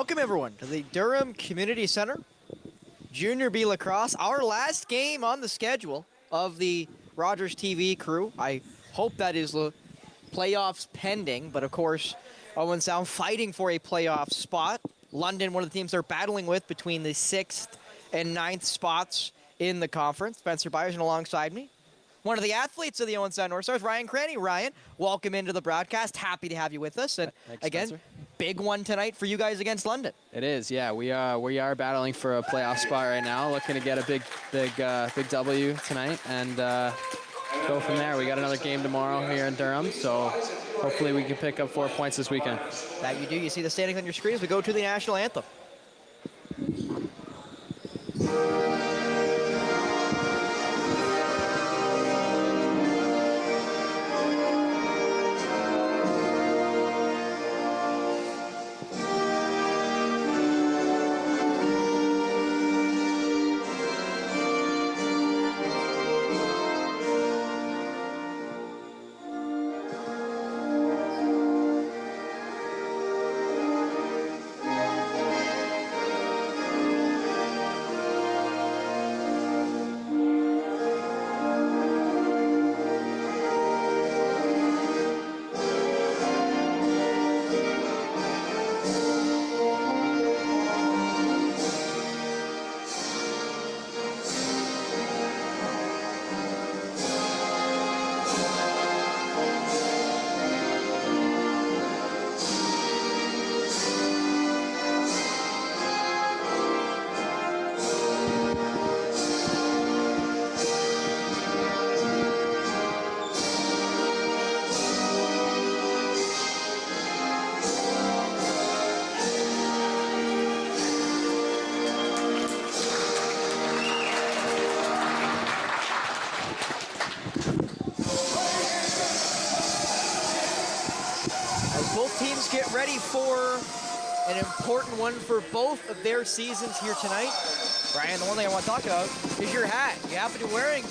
Welcome everyone to the Durham Community Center, Jr.B Lacrosse, our last game on the schedule of the Rogers TV crew. I hope that is playoffs pending, but of course, Owen Sound fighting for a playoff spot. London, one of the teams they're battling with between the 6th and 9th spots in the conference. Spencer Byerson alongside me. One of the athletes of the Owen Sound North Stars, Ryan Cranny. Ryan, welcome into the broadcast. Happy to have you with us. And Thanks, again, Spencer. Big one tonight for you guys against London. It is, yeah. We are battling for a playoff spot right now. Looking to get a big W tonight and go from there. We got another game tomorrow here in Durham, so hopefully we can pick up 4 points this weekend. That you do. You see the standings on your screen as we go to the national anthem. Teams get ready for an important one for both of their seasons here tonight. Ryan, the one thing I want to talk about is your hat. You happen to be wearing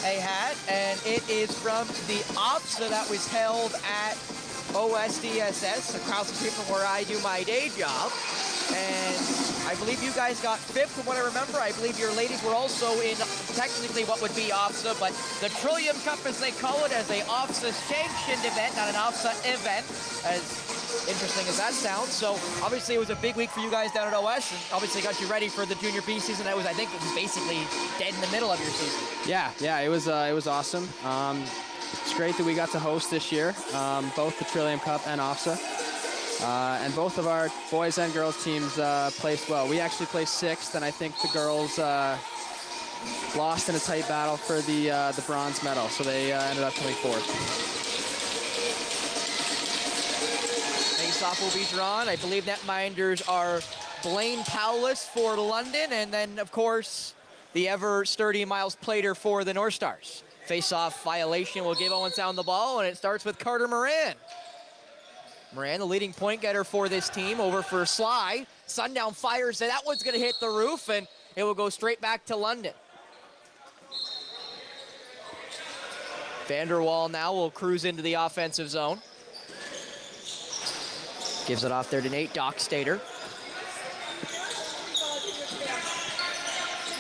a hat, and it is from the OFSA that was held at OSDSS, across the street from where I do my day job. And I believe you guys got 5th from what I remember. I believe your ladies were also in technically what would be OFSA, but the Trillium Cup, as they call it, as a OFSA sanctioned event, not an OFSA event, as interesting as that sounds. So obviously it was a big week for you guys down at OS, and obviously got you ready for the Jr.B season. That was, I think it was basically dead in the middle of your season. Yeah, it was awesome. It's great that we got to host this year, both the Trillium Cup and OFSA. And both of our boys and girls teams placed well. We actually placed 6th, and I think the girls lost in a tight battle for the bronze medal, so they ended up coming 4th. Face-off will be drawn. I believe netminders are Blaine Powless for London, and then, of course, the ever-sturdy Miles Plater for the North Stars. Face-off violation will give Owen Sound the ball, and it starts with Carter Moran. Moran, the leading point getter for this team, over for Sly. Sundown fires it. That one's going to hit the roof, and it will go straight back to London. Vanderwall now will cruise into the offensive zone. Gives it off there to Nate Dockstader.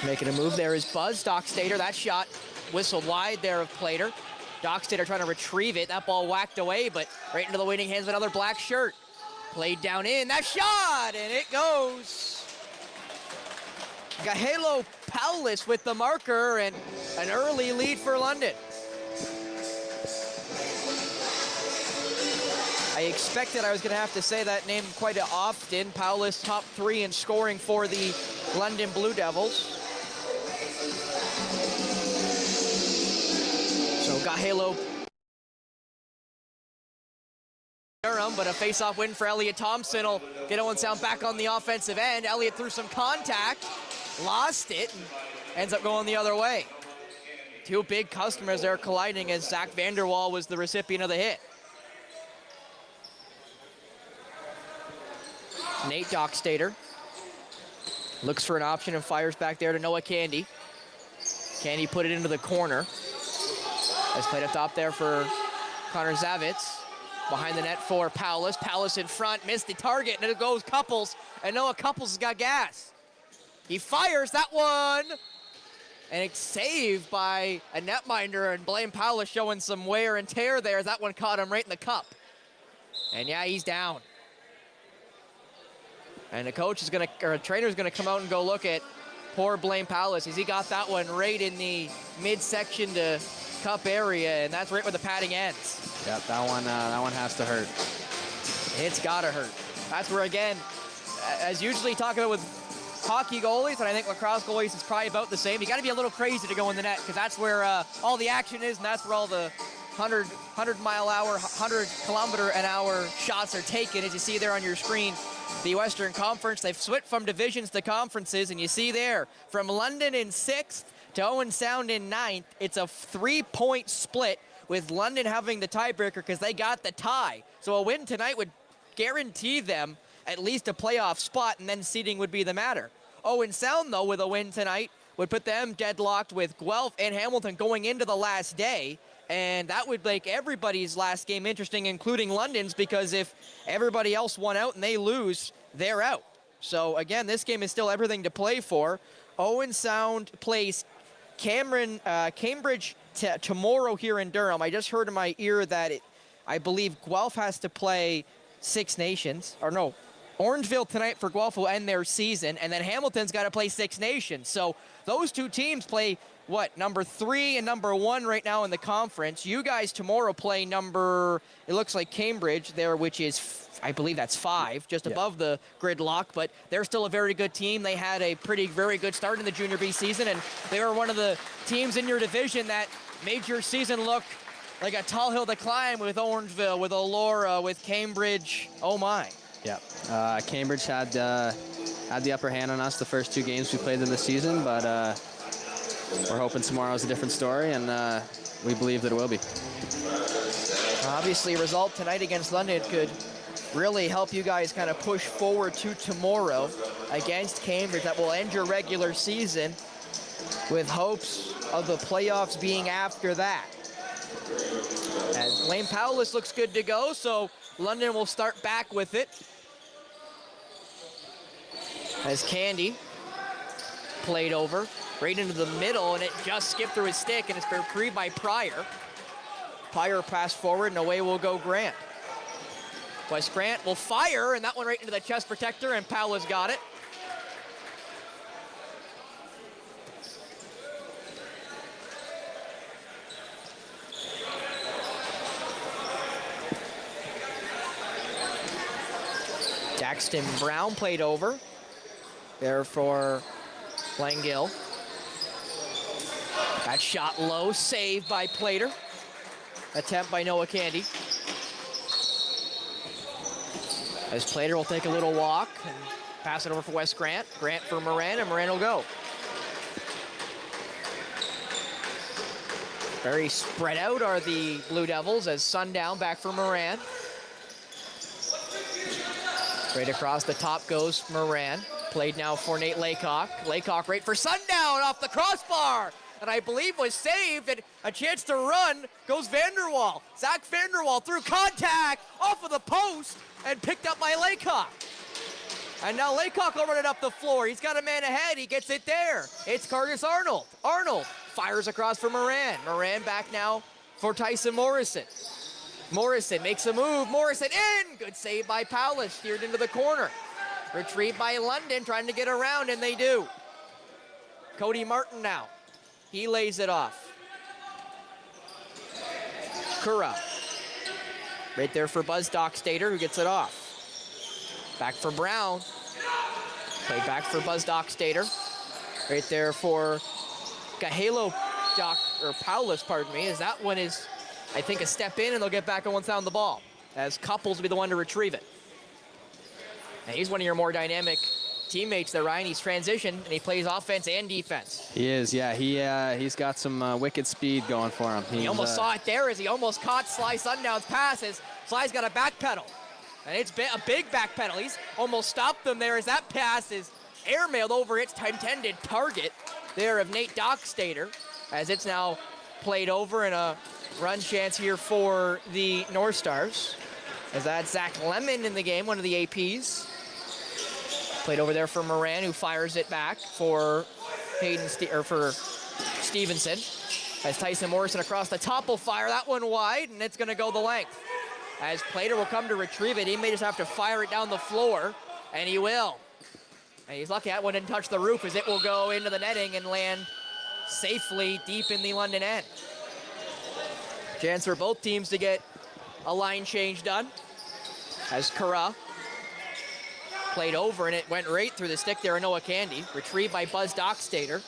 Making a move there is Buzz Dockstader. That shot whistled wide there of Plater. Dockstader trying to retrieve it. That ball whacked away, but right into the waiting hands of another black shirt. Played down in. That shot, and it goes. Got Halo Powless with the marker, and an early lead for London. I expected I was going to have to say that name quite often. Powless, top 3 in scoring for the London Blue Devils. So got Halo Durham, but a face-off win for Elliot Thompson will get Owen Sound back on the offensive end. Elliot threw some contact, lost it, and ends up going the other way. Two big customers there colliding as Zach Vanderwall was the recipient of the hit. Nate Dockstader looks for an option and fires back there to Noah Candy. Candy put it into the corner. Has played up top there for Connor Zavitz. Behind the net for Powless. Powless in front, missed the target, and it goes Couples and Noah Couples has got gas. He fires that one, and it's saved by a netminder, and Blaine Powell showing some wear and tear there as that one caught him right in the cup. And yeah, he's down. And the coach is gonna, or a trainer's gonna come out and go look at poor Blaine Powell as he got that one right in the midsection to cup area, and that's right where the padding ends. Yep, that one has to hurt. It's gotta hurt. That's where, again, as usually talking about with hockey goalies, and I think lacrosse goalies is probably about the same, you gotta be a little crazy to go in the net, because that's where all the action is, and that's where all the 100 mile hour, 100 kilometer an hour shots are taken, as you see there on your screen. The Western Conference, they've switched from divisions to conferences, and you see there, from London in 6th to Owen Sound in 9th, it's a 3-point split, with London having the tiebreaker because they got the tie. So a win tonight would guarantee them at least a playoff spot, and then seeding would be the matter. Owen Sound, though, with a win tonight, would put them deadlocked with Guelph and Hamilton going into the last day, and that would make everybody's last game interesting, including London's, because if everybody else won out and they lose, they're out. So again, this game is still everything to play for. Owen Sound plays Cambridge tomorrow here in Durham. I just heard in my ear that I believe Guelph has to play Six Nations, or no, Orangeville tonight for Guelph will end their season, and then Hamilton's got to play Six Nations. So those two teams play, what, number 3 and number 1 right now in the conference. You guys tomorrow play number, it looks like Cambridge there, which is, I believe that's 5, just above the gridlock, but they're still a very good team. They had a very good start in the Jr.B season, and they were one of the teams in your division that made your season look like a tall hill to climb with Orangeville, with Elora, with Cambridge. Oh my. Yeah, Cambridge had the upper hand on us the first 2 games we played in the season, but we're hoping tomorrow's a different story, and we believe that it will be. Obviously, a result tonight against London could really help you guys kind of push forward to tomorrow against Cambridge. That will end your regular season with hopes of the playoffs being after that. As Lane Powless looks good to go, so London will start back with it. As Candy played over right into the middle, and it just skipped through his stick, and it's been retrieved by Pryor. Pryor passed forward, and away will go Grant. West Grant will fire, and that one right into the chest protector, and Powell's got it. Daxton Brown played over there for Langell. That shot low, saved by Plater. Attempt by Noah Candy. As Plater will take a little walk and pass it over for Wes Grant. Grant for Moran, and Moran will go. Very spread out are the Blue Devils as Sundown back for Moran. Right across the top goes Moran. Played now for Nate Laycock. Laycock right for Sundown off the crossbar. And I believe was saved, and a chance to run goes Vanderwall. Zach Vanderwall through contact off of the post and picked up by Laycock. And now Laycock will run it up the floor. He's got a man ahead. He gets it there. It's Curtis Arnold. Arnold fires across for Moran. Moran back now for Tyson Morrison. Morrison makes a move. Morrison in. Good save by Powless. Steered into the corner. Retrieved by London, trying to get around, and they do. Cody Martin now. He lays it off. Kura. Right there for Buzz Dockstader, who gets it off. Back for Brown. Played back for Buzz Dockstader. Right there for Gahalo Powless, pardon me, as that one is, I think, a step in, and they'll get back on one side of the ball, as Couples will be the one to retrieve it. And he's one of your more dynamic teammates there, Ryan. He's transitioned, and he plays offense and defense. He is, yeah. He's got some wicked speed going for him. He almost saw it there as he almost caught Sly Sundown's pass, as Sly's got a back pedal. And it's a big back pedal. He's almost stopped them there as that pass is airmailed over its intended target there of Nate Dockstader, as it's now played over, and a run chance here for the North Stars. As that's Zach Lemon in the game, one of the APs. Played over there for Moran, who fires it back for for Stevenson. As Tyson Morrison across the top will fire that one wide, and it's going to go the length. As Plater will come to retrieve it, he may just have to fire it down the floor, and he will. And he's lucky that one didn't touch the roof, as it will go into the netting and land safely deep in the London end. Chance for both teams to get a line change done. As Kara played over, and it went right through the stick there, Noah Candy. Retrieved by Buzz Dockstader.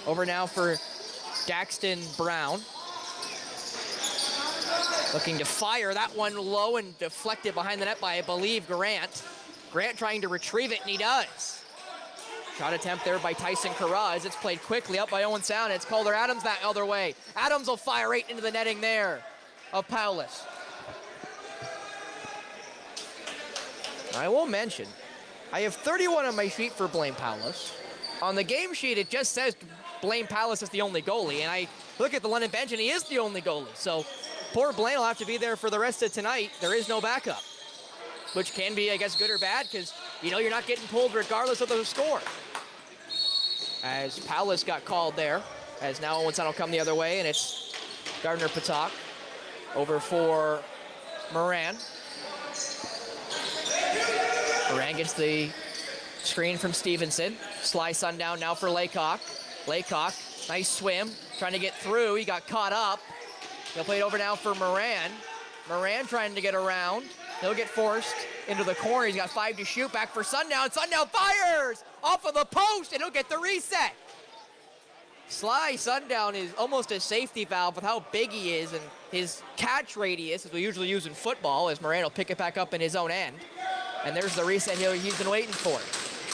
Over now for Daxton Brown. Looking to fire that one low and deflected behind the net by, I believe, Grant. Grant trying to retrieve it, and he does. Shot attempt there by Tyson Kara as it's played quickly up by Owen Sound. It's Calder Adams that other way. Adams will fire right into the netting there of Paulus. I will mention, I have 31 on my sheet for Blaine Paulus. On the game sheet, it just says Blaine Paulus is the only goalie, and I look at the London bench, and he is the only goalie. So poor Blaine will have to be there for the rest of tonight. There is no backup, which can be, I guess, good or bad, because you know you're not getting pulled regardless of the score. As Paulus got called there, as now Owen Sound will come the other way, and it's Gardner Patak over for Moran. Moran gets the screen from Stevenson. Sly Sundown now for Laycock. Laycock, nice swim, trying to get through. He got caught up. He'll play it over now for Moran. Moran trying to get around. He'll get forced into the corner. He's got 5 to shoot. Back for Sundown. Sundown fires off of the post, and he'll get the reset. Sly Sundown is almost a safety valve with how big he is and his catch radius, as we usually use in football, as Moran will pick it back up in his own end. And there's the reset he's been waiting for.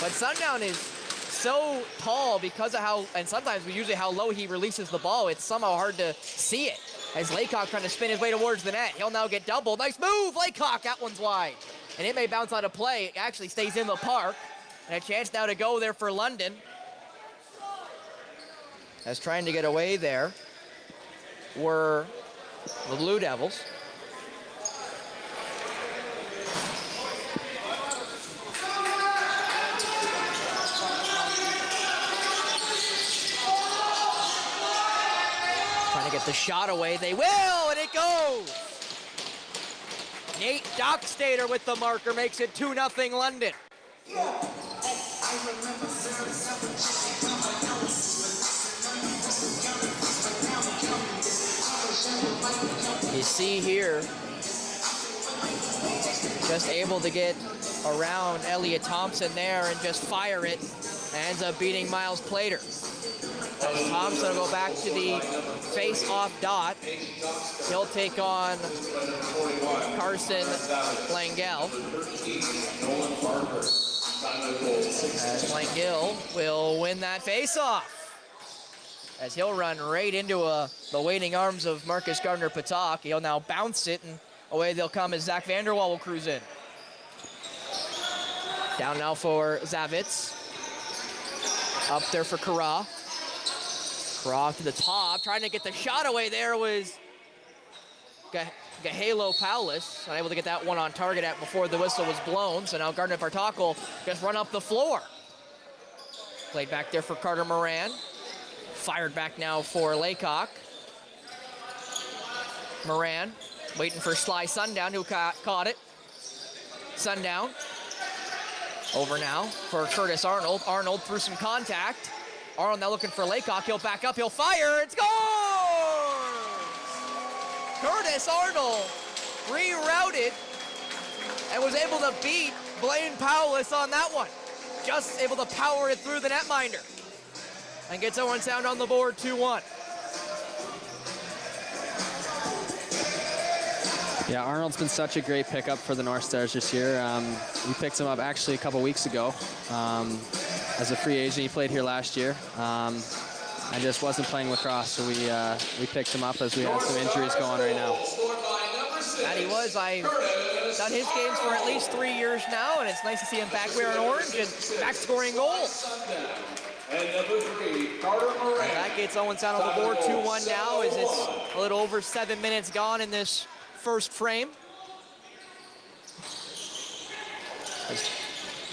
But Sundown is so tall because of how, and sometimes usually how low he releases the ball, it's somehow hard to see it. As Laycock trying to spin his way towards the net. He'll now get doubled. Nice move, Laycock, that one's wide. And it may bounce out of play. It actually stays in the park. And a chance now to go there for London. As trying to get away there were the Blue Devils. Trying to get the shot away. They will, and it goes. Nate Dockstader with the marker makes it 2-0 London. You see here, just able to get around Elliot Thompson there and just fire it, and ends up beating Miles Plater. As Thompson will go back to the face-off dot. He'll take on Carson Langell. As Langell will win that face-off. As he'll run right into the waiting arms of Marcus Gardner-Patak. He'll now bounce it, and away they'll come as Zach Vanderwall will cruise in. Down now for Zavitz. Up there for Kara. Kara to the top, trying to get the shot away there was Gahalo Paulus. Unable to get that one on target before the whistle was blown, so now Gardner-Patak will just run up the floor. Played back there for Carter Moran. Fired back now for Laycock. Moran waiting for Sly Sundown, who caught it. Sundown. Over now for Curtis Arnold. Arnold through some contact. Arnold now looking for Laycock. He'll back up, he'll fire, it scores! Curtis Arnold rerouted and was able to beat Blaine Paulus on that one. Just able to power it through the netminder. And gets Owen Sound on the board, 2-1. Yeah, Arnold's been such a great pickup for the North Stars this year. We picked him up actually a couple weeks ago as a free agent. He played here last year and just wasn't playing lacrosse, so we picked him up as we have some injuries going right now. And he was. I've done his games for at least 3 years now, and it's nice to see him back wearing orange and back scoring goals. And number 3, Carter Moran. That gets Owen Sound on the board, 2-1 now, as it's a little over 7 minutes gone in this first frame. As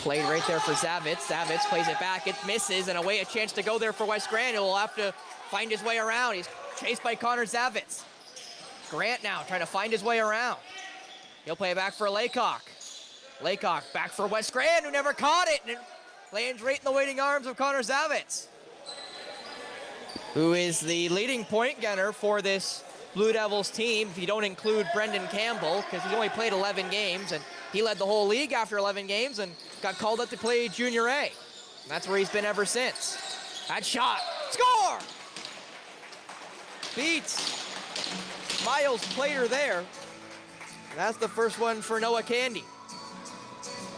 Played right there for Zavitz. Zavitz plays it back. It misses, and away a chance to go there for West Grant. He'll have to find his way around. He's chased by Connor Zavitz. Grant now trying to find his way around. He'll play it back for Laycock. Laycock back for West Grant, who never caught it, and it lands right in the waiting arms of Connor Zavitz, who is the leading point getter for this Blue Devils team, if you don't include Brendan Campbell, because he's only played 11 games, and he led the whole league after 11 games and got called up to play Junior A. And that's where he's been ever since. That shot, score! Beats Miles Plater there. And that's the first one for Noah Candy,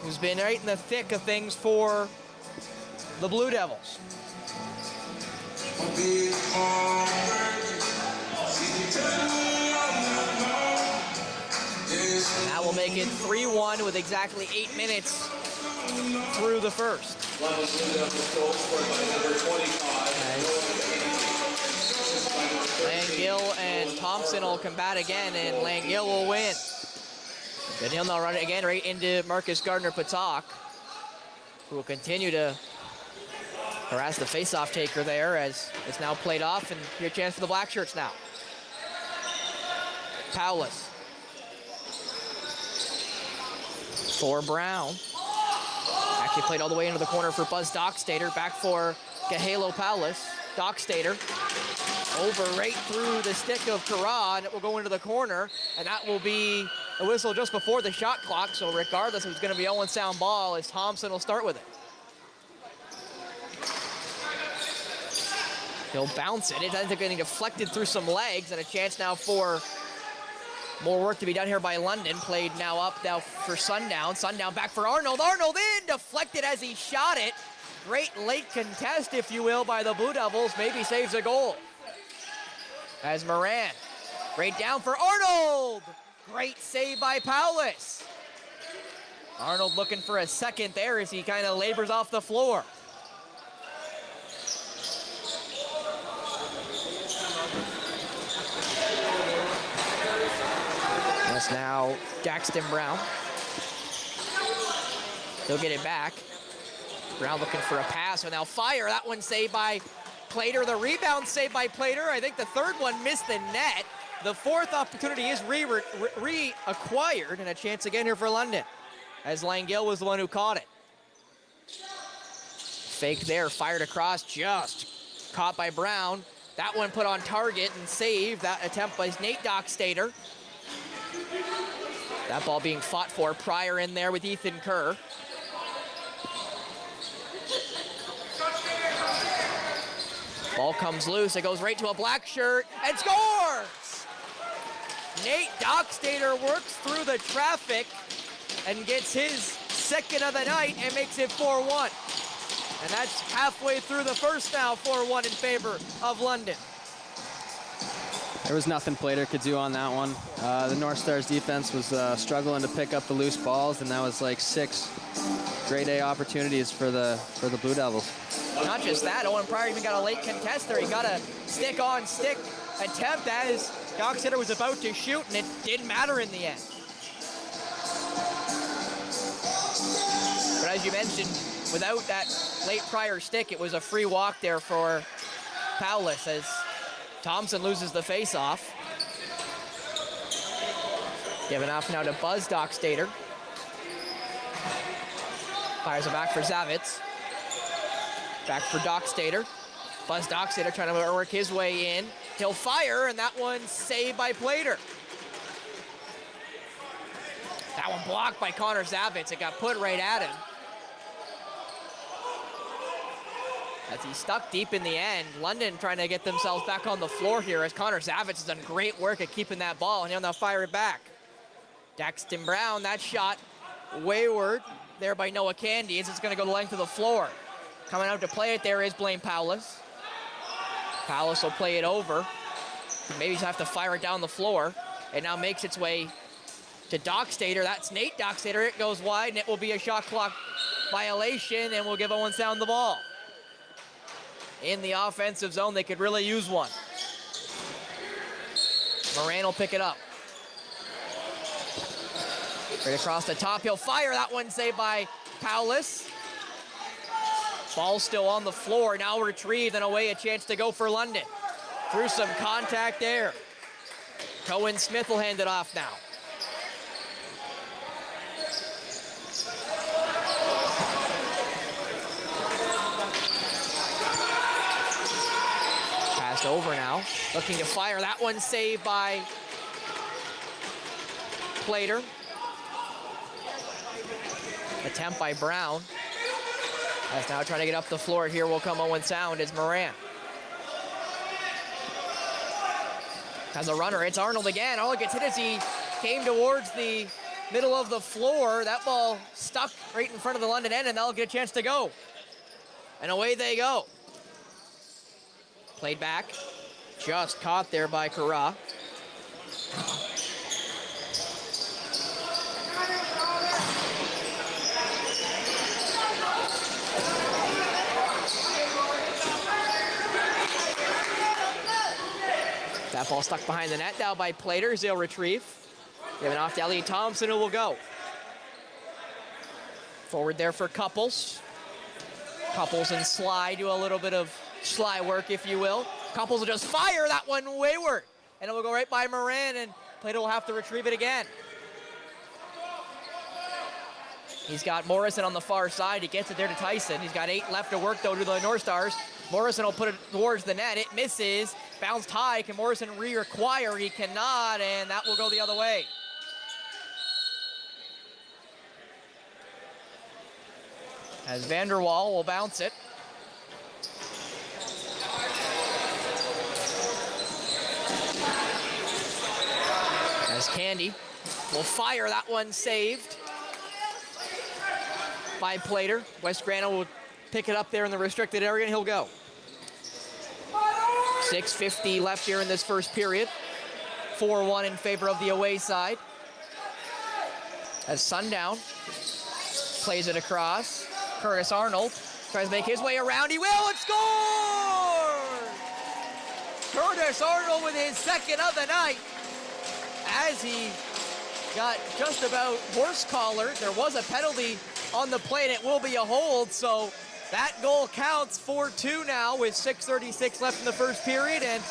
who's been right in the thick of things for the Blue Devils. And that will make it 3-1 with exactly 8 minutes through the first. Langill and Thompson will combat again, and Langill will win. Then he'll now run it again right into Marcus Gardner-Patak, who will continue to harass the face-off taker there as it's now played off, and your chance for the black shirts now. Paulus for Brown. Actually played all the way into the corner for Buzz Dockstader. Back for Gahalo Paulus. Dockstader over right through the stick of Carra, and it will go into the corner, and that will be a whistle just before the shot clock, so regardless if it's going to be Owen sound ball, as Thompson will start with it. He'll bounce it. It ends up getting deflected through some legs, and a chance now for more work to be done here by London. Played now up now for Sundown. Sundown back for Arnold. Arnold in, deflected as he shot it. Great late contest, if you will, by the Blue Devils. Maybe saves a goal. As Moran, right down for Arnold. Great save by Paulus. Arnold looking for a second there as he kind of labors off the floor. That's now Daxton Brown. He'll get it back. Brown looking for a pass, and now fire. That one saved by Plater. The rebound saved by Plater. I think the third one missed the net. The fourth opportunity is reacquired, and a chance again here for London, as Langill was the one who caught it. Fake there, fired across, just caught by Brown. That one put on target and saved. That attempt by Nate Dockstader. That ball being fought for. Pryor in there with Ethan Kerr. Ball comes loose. It goes right to a black shirt and scores! Nate Dockstader works through the traffic and gets his second of the night and makes it 4-1. And that's halfway through the first now, 4-1 in favor of London. There was nothing Plater could do on that one. The North Stars defense was struggling to pick up the loose balls, and that was like 6 grade A opportunities for the Blue Devils. Not just that, Owen Pryor even got a late contest there. He got a stick-on-stick attempt as Dockstader was about to shoot, and it didn't matter in the end. But as you mentioned, without that late Pryor stick, it was a free walk there for Paulus as Thompson loses the face-off. Giving off now to Buzz Dockstader. Fires it back for Zavitz. Back for Dockstader. Buzz Dockstader trying to work his way in. He'll fire, and that one's saved by Plater. That one blocked by Connor Zavitz. It got put right at him. As he stuck deep in the end. London trying to get themselves back on the floor here as Connor Zavitz has done great work at keeping that ball, and he'll now fire it back. Daxton Brown, that shot wayward there by Noah Candy as it's going to go the length of the floor. Coming out to play it there is Blaine Paulus. Paulus will play it over. Maybe he'll have to fire it down the floor. It now makes its way to Dockstader. That's Nate Dockstader. It goes wide, and it will be a shot clock violation, and we'll give Owen Sound the ball. In the offensive zone, they could really use one. Moran will pick it up. Right across the top, he'll fire. That one saved by Paulus. Ball still on the floor, now retrieved and away, a chance to go for London. Through some contact there. Cohen Smith will hand it off now. Passed over now, looking to fire. That one saved by Plater. Attempt by Brown. As now trying to get up the floor. Here will come Owen Sound as Moran. Has a runner, it's Arnold again. Arnold gets hit as he came towards the middle of the floor. That ball stuck right in front of the London end, and they'll get a chance to go. And away they go. Played back, just caught there by Kara. That ball stuck behind the net now by Plater. They'll retrieve. Giving off to Elliot Thompson, who will go. Forward there for Couples. Couples and Sly do a little bit of Sly work, if you will. Couples will just fire that one wayward. And it will go right by Moran, and Plater will have to retrieve it again. He's got Morrison on the far side. He gets it there to Tyson. He's got 8 left to work, though, to the North Stars. Morrison will put it towards the net. It misses. Bounced high. Can Morrison reacquire? He cannot, and that will go the other way. As Vanderwall will bounce it. As Candy will fire. That one saved by Plater. West Grano will pick it up there in the restricted area, and he'll go. 6:50 left here in this first period. 4-1 in favor of the away side. As Sundown plays it across. Curtis Arnold tries to make his way around. He will, and scores! Curtis Arnold with his second of the night. As he got just about horse collared. There was a penalty on the play, and it will be a hold, so that goal counts. 4-2 now with 6:36 left in the first period, and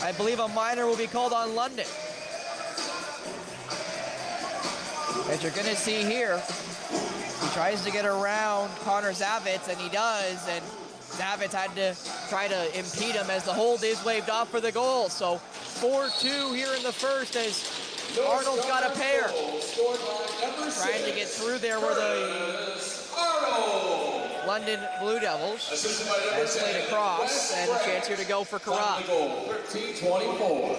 I believe a minor will be called on London. As you're gonna see here, he tries to get around Connor Zavitz, and he does, and Zavitz had to try to impede him as the hold is waved off for the goal. So 4-2 here in the first as Arnold's got a pair. Trying to get through there were the London Blue Devils. Has played across, and a chance here to go for Kara. 13-24.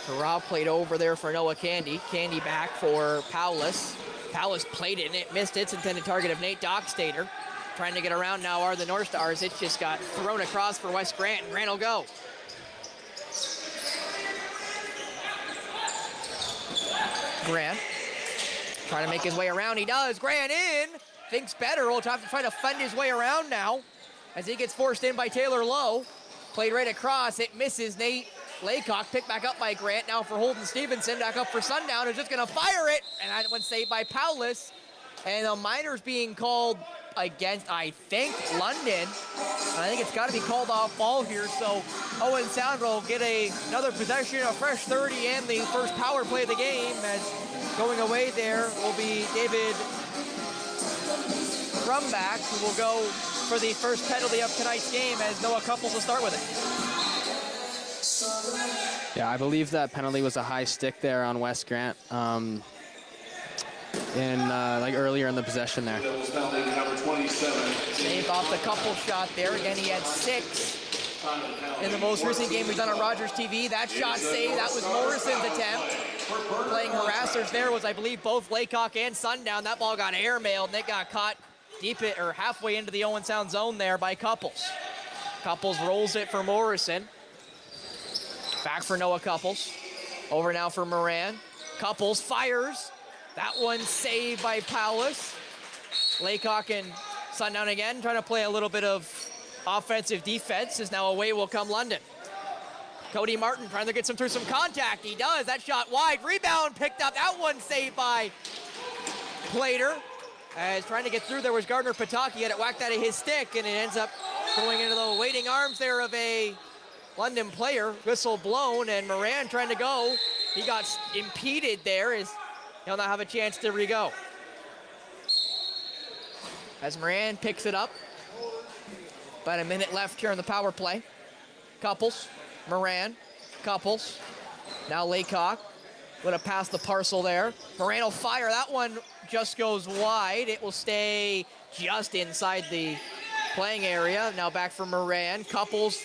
Kara played over there for Noah Candy. Candy back for Paulus. Paulus played it, and it missed its intended target of Nate Dockstader. Trying to get around now are the North Stars. It just got thrown across for West Grant, and Grant will go. Grant trying to make his way around. He does. Grant in. Thinks better. Will have to try to fend his way around now as he gets forced in by Taylor Lowe. Played right across. It misses. Nate Laycock picked back up by Grant. Now for Holden Stevenson. Back up for Sundown. Who's just going to fire it. And that one saved by Paulus. And the minor's being called against, I think, London. And I think it's got to be called off ball here. So Owen Sound will get another possession, a fresh 30, and the first power play of the game. As going away there will be David Crumback, who will go for the first penalty of tonight's game, as Noah Couples will start with it. Yeah, I believe that penalty was a high stick there on West Grant. Like earlier in the possession there. Saved off the couple shot there. Again, he had 6 in the most recent game we've done on Rogers TV. That shot saved. That was Morrison's attempt. Playing harassers there was, I believe, both Laycock and Sundown. That ball got airmailed, and it got caught deep or halfway into the Owen Sound zone there by Couples. Couples rolls it for Morrison. Back for Noah Couples. Over now for Moran. Couples fires. That one saved by Paulus. Laycock and Sundown again, trying to play a little bit of offensive defense, as now away will come London. Cody Martin trying to get through some contact. He does. That shot wide. Rebound picked up. That one saved by Plater. As trying to get through there was Gardner Pataki. He had it whacked out of his stick, and it ends up going into the waiting arms there of a London player. Whistle blown, and Moran trying to go. He got impeded there. He'll now have a chance to re-go. As Moran picks it up. About a minute left here in the power play. Couples, Moran, Couples. Now Laycock would have passed the parcel there. Moran will fire. That one just goes wide. It will stay just inside the playing area. Now back for Moran. Couples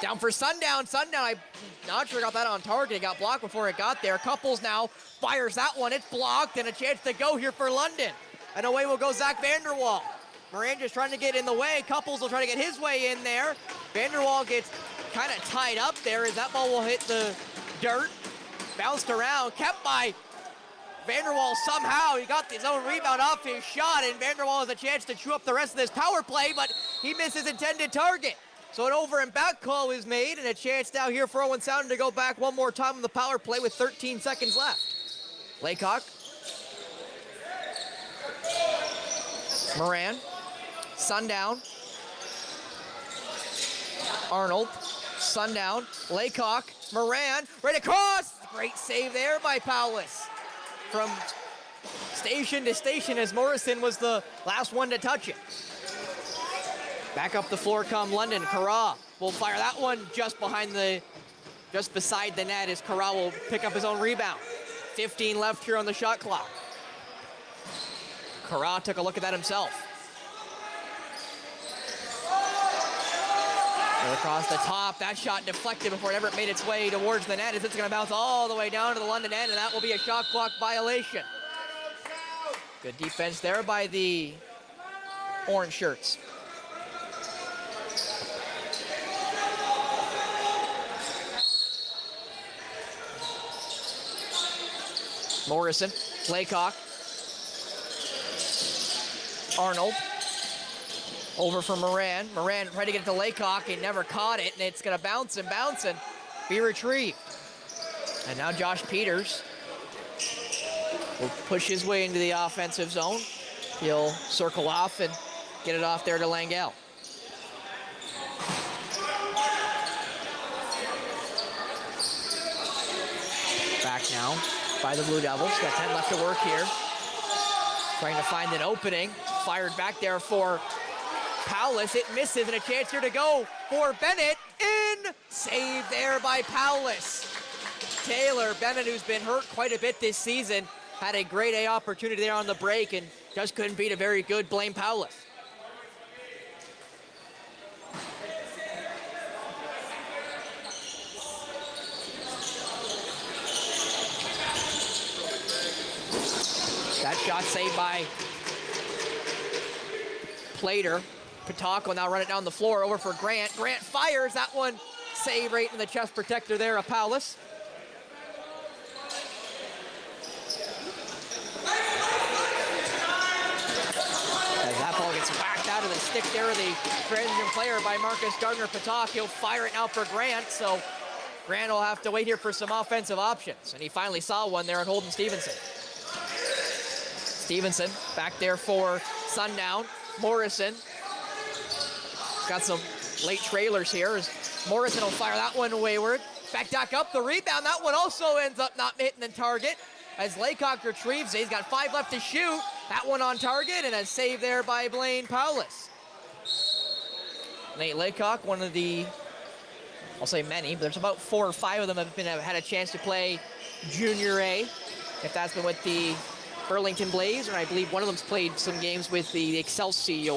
down for Sundown. Sundown, I'm not sure got that on target. It got blocked before it got there. Couples now fires that one. It's blocked, and a chance to go here for London. And away will go Zach Vanderwall. Moran just trying to get in the way. Couples will try to get his way in there. Vanderwall gets kind of tied up there as that ball will hit the dirt. Bounced around, kept by Vanderwall somehow. He got his own rebound off his shot, and Vanderwall has a chance to chew up the rest of this power play, but he missed his intended target. So an over and back call is made, and a chance now here for Owen Sound to go back one more time on the power play with 13 seconds left. Laycock. Moran. Sundown. Arnold. Sundown. Laycock. Moran. Right across. Great save there by Powless. From station to station as Morrison was the last one to touch it. Back up the floor come London. Carra will fire that one just beside the net as Carra will pick up his own rebound. 15 left here on the shot clock. Carra took a look at that himself. Across the top, that shot deflected before it ever made its way towards the net as it's going to bounce all the way down to the London end, and that will be a shot clock violation. Good defense there by the orange shirts. Morrison, Laycock, Arnold. Over for Moran. Moran tried to get it to Laycock. He never caught it, and it's going to bounce and be retrieved. And now Josh Peters will push his way into the offensive zone. He'll circle off and get it off there to Langell. Back now by the Blue Devils. Got 10 left to work here. Trying to find an opening. Fired back there for Powless. It misses, and a chance here to go for Bennett. In! Save there by Powless. Taylor Bennett, who's been hurt quite a bit this season, had a great A opportunity there on the break and just couldn't beat a very good Blaine Powless. That shot saved by Plater. Patak will now run it down the floor over for Grant. Grant fires that one. Save right in the chest protector there of Powless. As that ball gets whacked out of the stick there of the Transition player by Marcus Gardner-Patak. He'll fire it now for Grant, so Grant will have to wait here for some offensive options. And he finally saw one there at Holden Stevenson. Stevenson back there for Sundown. Morrison. Got some late trailers here as Morrison will fire that one wayward. Back up the rebound. That one also ends up not hitting the target as Laycock retrieves it. He's got 5 left to shoot. That one on target and a save there by Blaine Powless. Nate Laycock, one of the, I'll say many, but there's about 4 or 5 of them have had a chance to play Jr.A. If that's been with the Burlington Blaze, and I believe one of them's played some games with the Excelsior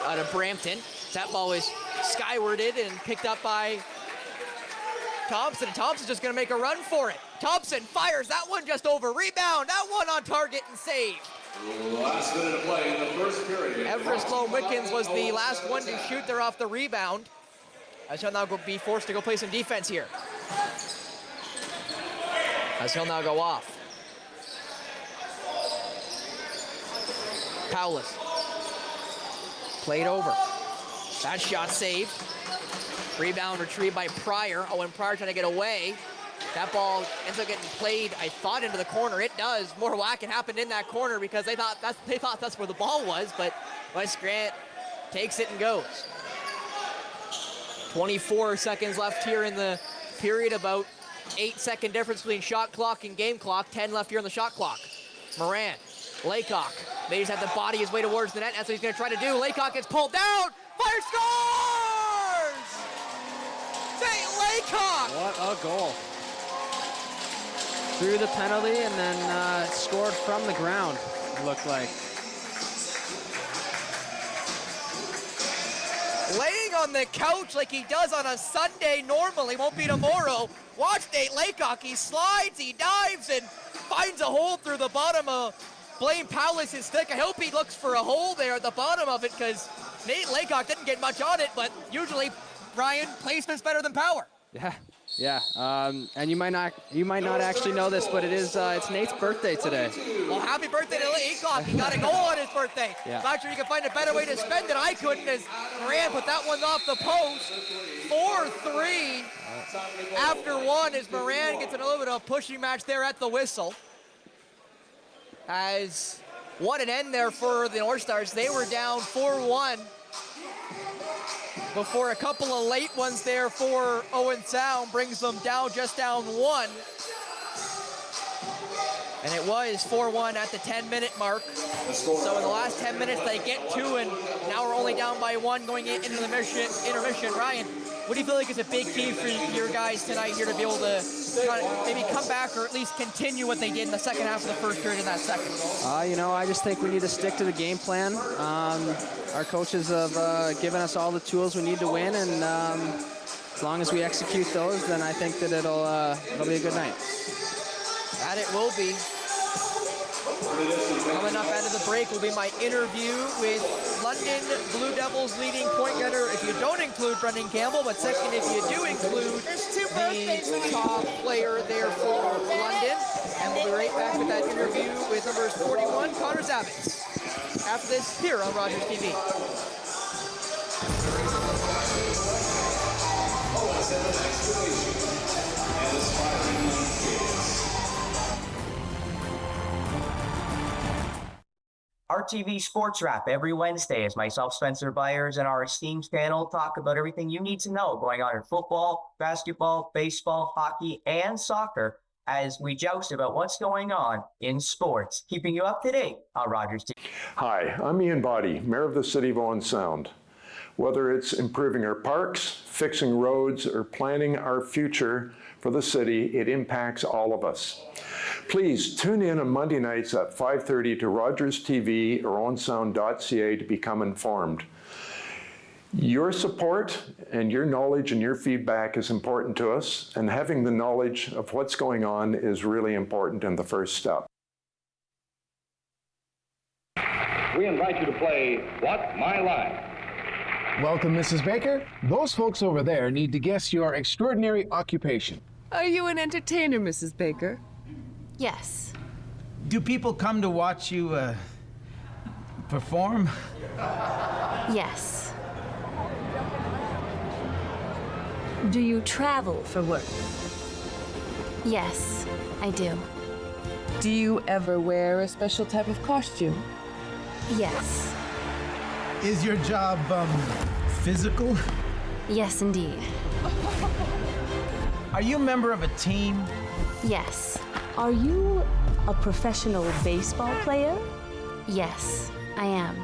out of Brampton. That ball is skywarded and picked up by Thompson. And Thompson's just going to make a run for it. Thompson fires that one just over. Rebound. That one on target and saved. Last minute of play in the first period. Everest Sloan Wickens was the last one to shoot there off the rebound. As he'll now be forced to go play some defense here. As he'll now go off. Powless. Played over. That shot saved. Rebound retrieved by Pryor. Owen Pryor trying to get away. That ball ends up getting played, I thought, into the corner. It does. More whack. It happened in that corner because they thought that's where the ball was, but West Grant takes it and goes. 24 seconds left here in the period, about 8-second difference between shot clock and game clock, 10 left here on the shot clock. Moran, Laycock, may just have to body his way towards the net. That's what he's gonna try to do. Laycock gets pulled down, fire scores! St. Laycock! What a goal. Through the penalty and then scored from the ground, it looked like. Laying on the couch like he does on a Sunday normally, won't be tomorrow. Watch Nate Laycock, he slides, he dives, and finds a hole through the bottom of Blaine Powless' stick. I hope he looks for a hole there at the bottom of it, because Nate Laycock didn't get much on it, but usually, Ryan, placement's better than power. Yeah. And you might not actually know this, but it's Nate's birthday today. Well, happy birthday to Laycock. He got a goal on his birthday. Yeah. Not sure you can find a better way to spend it. I couldn't, as Moran put that one off the post. 4-3 after one, as Moran gets in a little bit of a pushing match there at the whistle. As what an end there for the North Stars. They were down 4-1 before a couple of late ones there for Owen Sound brings them down, just down one. And it was 4-1 at the 10-minute mark. So in the last 10 minutes they get two, and now we're only down by one going into the intermission. Ryan, what do you feel like is a big key for your guys tonight here to be able to try to maybe come back or at least continue what they did in the second half of the first period in that second? I just think we need to stick to the game plan. Our coaches have given us all the tools we need to win, and as long as we execute those, then I think that it'll be a good night. That it will be. Coming up out of the break will be my interview with London Blue Devils leading point getter, if you don't include Brendan Campbell, but second if you do include the top player there for London. And we'll be right back with that interview with numbers 41, Connor Zavitz. After this, here on Rogers TV. RTV Sports Wrap every Wednesday as myself, Spencer Byers, and our esteemed panel talk about everything you need to know going on in football, basketball, baseball, hockey, and soccer as we joust about what's going on in sports, keeping you up to date on Rogers TV. Hi, I'm Ian Boddy, Mayor of the City of Owen Sound. Whether it's improving our parks, fixing roads, or planning our future for the city, it impacts all of us. Please tune in on Monday nights at 5:30 to Rogers TV or owensound.ca to become informed. Your support and your knowledge and your feedback is important to us, and having the knowledge of what's going on is really important in the first step. We invite you to play What's My Line? Welcome, Mrs. Baker. Those folks over there need to guess your extraordinary occupation. Are you an entertainer, Mrs. Baker? Yes. Do people come to watch you perform? Yes. Do you travel for work? Yes, I do. Do you ever wear a special type of costume? Yes. Is your job, physical? Yes, indeed. Are you a member of a team? Yes. Are you a professional baseball player? Yes, I am.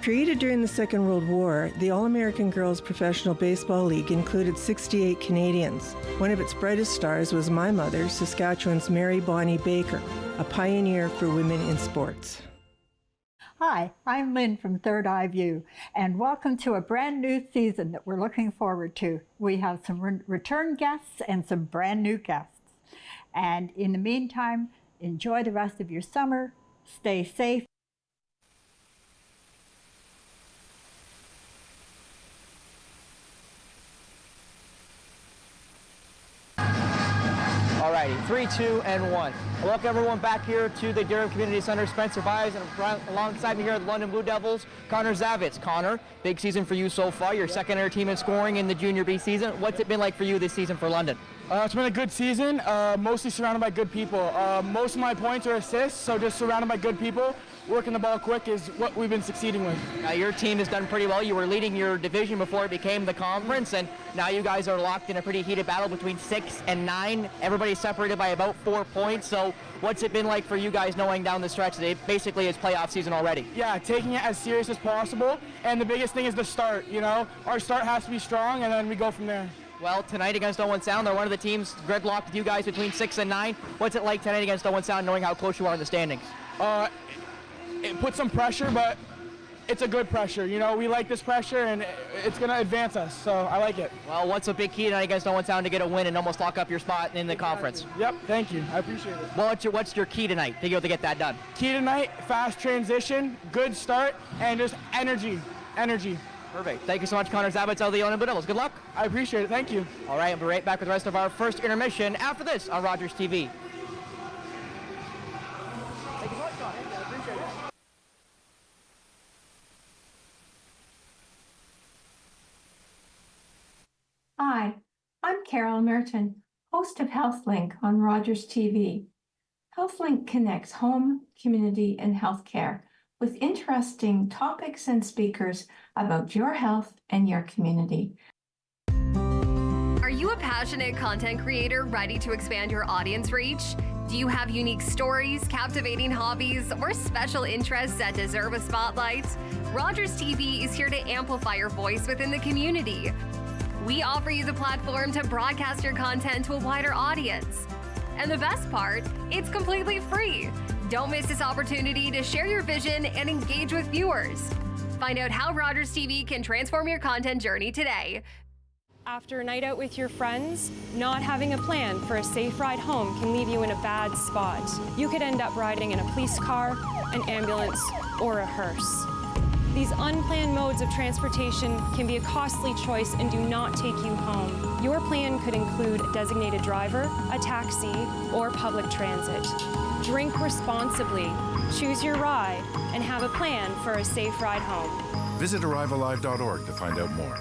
Created during the Second World War, the All-American Girls Professional Baseball League included 68 Canadians. One of its brightest stars was my mother, Saskatchewan's Mary Bonnie Baker, a pioneer for women in sports. Hi, I'm Lynn from Third Eye View, and welcome to a brand new season that we're looking forward to. We have some return guests and some brand new guests. And in the meantime, enjoy the rest of your summer, stay safe. Alrighty, 3, 2, and 1. Welcome everyone back here to the Durham Community Center. Spencer Byers, and alongside me here at the London Blue Devils, Connor Zavitz. Connor, big season for you so far. Your second-ever team in scoring in the Jr.B season. What's it been like for you this season for London? It's been a good season, mostly surrounded by good people. Most of my points are assists, so just surrounded by good people. Working the ball quick is what we've been succeeding with. Your team has done pretty well. You were leading your division before it became the conference, and now you guys are locked in a pretty heated battle between 6 and 9. Everybody's separated by about 4 points. So what's it been like for you guys knowing down the stretch that it basically is playoff season already? Yeah, taking it as serious as possible, and the biggest thing is the start. You know, our start has to be strong, and then we go from there. Well, tonight against Owen Sound, they're one of the teams gridlocked with you guys between 6 and 9. What's it like tonight against Owen Sound, knowing how close you are in the standings? It puts some pressure, but it's a good pressure. You know, we like this pressure, and it's going to advance us, so I like it. Well, what's a big key tonight against Owen Sound to get a win and almost lock up your spot in the conference? Yep, thank you. I appreciate it. Well, what's your key tonight to be able to get that done? Key tonight, fast transition, good start, and just energy. Perfect. Thank you so much, Connor Zabitz of the Owen Blue Devils. Good luck. I appreciate it. Thank you. All right, we'll be right back with the rest of our first intermission after this on Rogers TV. Thank you so much, Connor. I appreciate it. Hi, I'm Carol Merton, host of HealthLink on Rogers TV. HealthLink connects home, community, and healthcare with interesting topics and speakers about your health and your community. Are you a passionate content creator ready to expand your audience reach? Do you have unique stories, captivating hobbies, or special interests that deserve a spotlight? Rogers TV is here to amplify your voice within the community. We offer you the platform to broadcast your content to a wider audience. And the best part, it's completely free. Don't miss this opportunity to share your vision and engage with viewers. Find out how Rogers TV can transform your content journey today. After a night out with your friends, not having a plan for a safe ride home can leave you in a bad spot. You could end up riding in a police car, an ambulance, or a hearse. These unplanned modes of transportation can be a costly choice and do not take you home. Your plan could include a designated driver, a taxi, or public transit. Drink responsibly, choose your ride, and have a plan for a safe ride home. Visit arrivealive.org to find out more.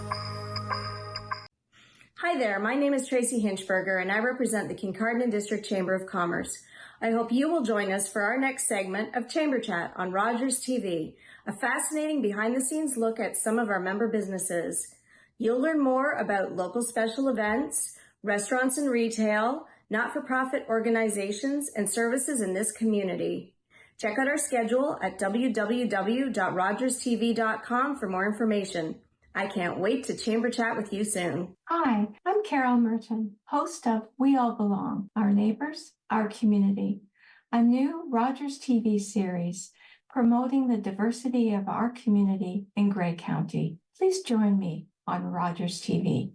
Hi there, my name is Tracy Hinchberger and I represent the Kincardine District Chamber of Commerce. I hope you will join us for our next segment of Chamber Chat on Rogers TV, a fascinating behind-the-scenes look at some of our member businesses. You'll learn more about local special events, restaurants and retail, not-for-profit organizations, and services in this community. Check out our schedule at www.rogerstv.com for more information. I can't wait to Chamber Chat with you soon. Hi, I'm Carol Merton, host of We All Belong, Our Neighbors, Our Community, a new Rogers TV series promoting the diversity of our community in Grey County. Please join me on Rogers TV.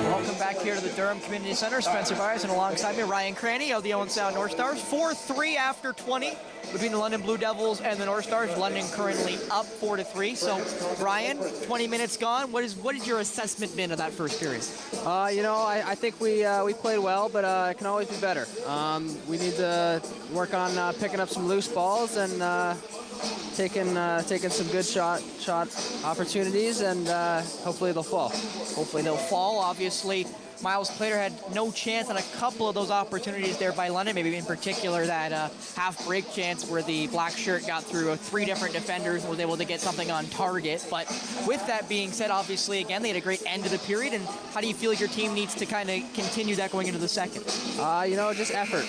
Welcome back here to the Durham Community Center. Spencer Byers and alongside me, Ryan Cranny of the Owen Sound North Stars. 4-3 after 20 between the London Blue Devils and the North Stars. London currently up 4-3. So, Ryan, 20 minutes gone. What is your assessment been of that first period? I think we played well, but it can always be better. We need to work on picking up some loose balls and taking some good shot opportunities, and hopefully they'll fall. Hopefully they'll fall. Obviously, Miles Plater had no chance on a couple of those opportunities there by London, maybe in particular that half-break chance where the black shirt got through 3 different defenders and was able to get something on target. But with that being said, obviously, again, they had a great end of the period. And how do you feel like your team needs to kind of continue that going into the second? Just effort.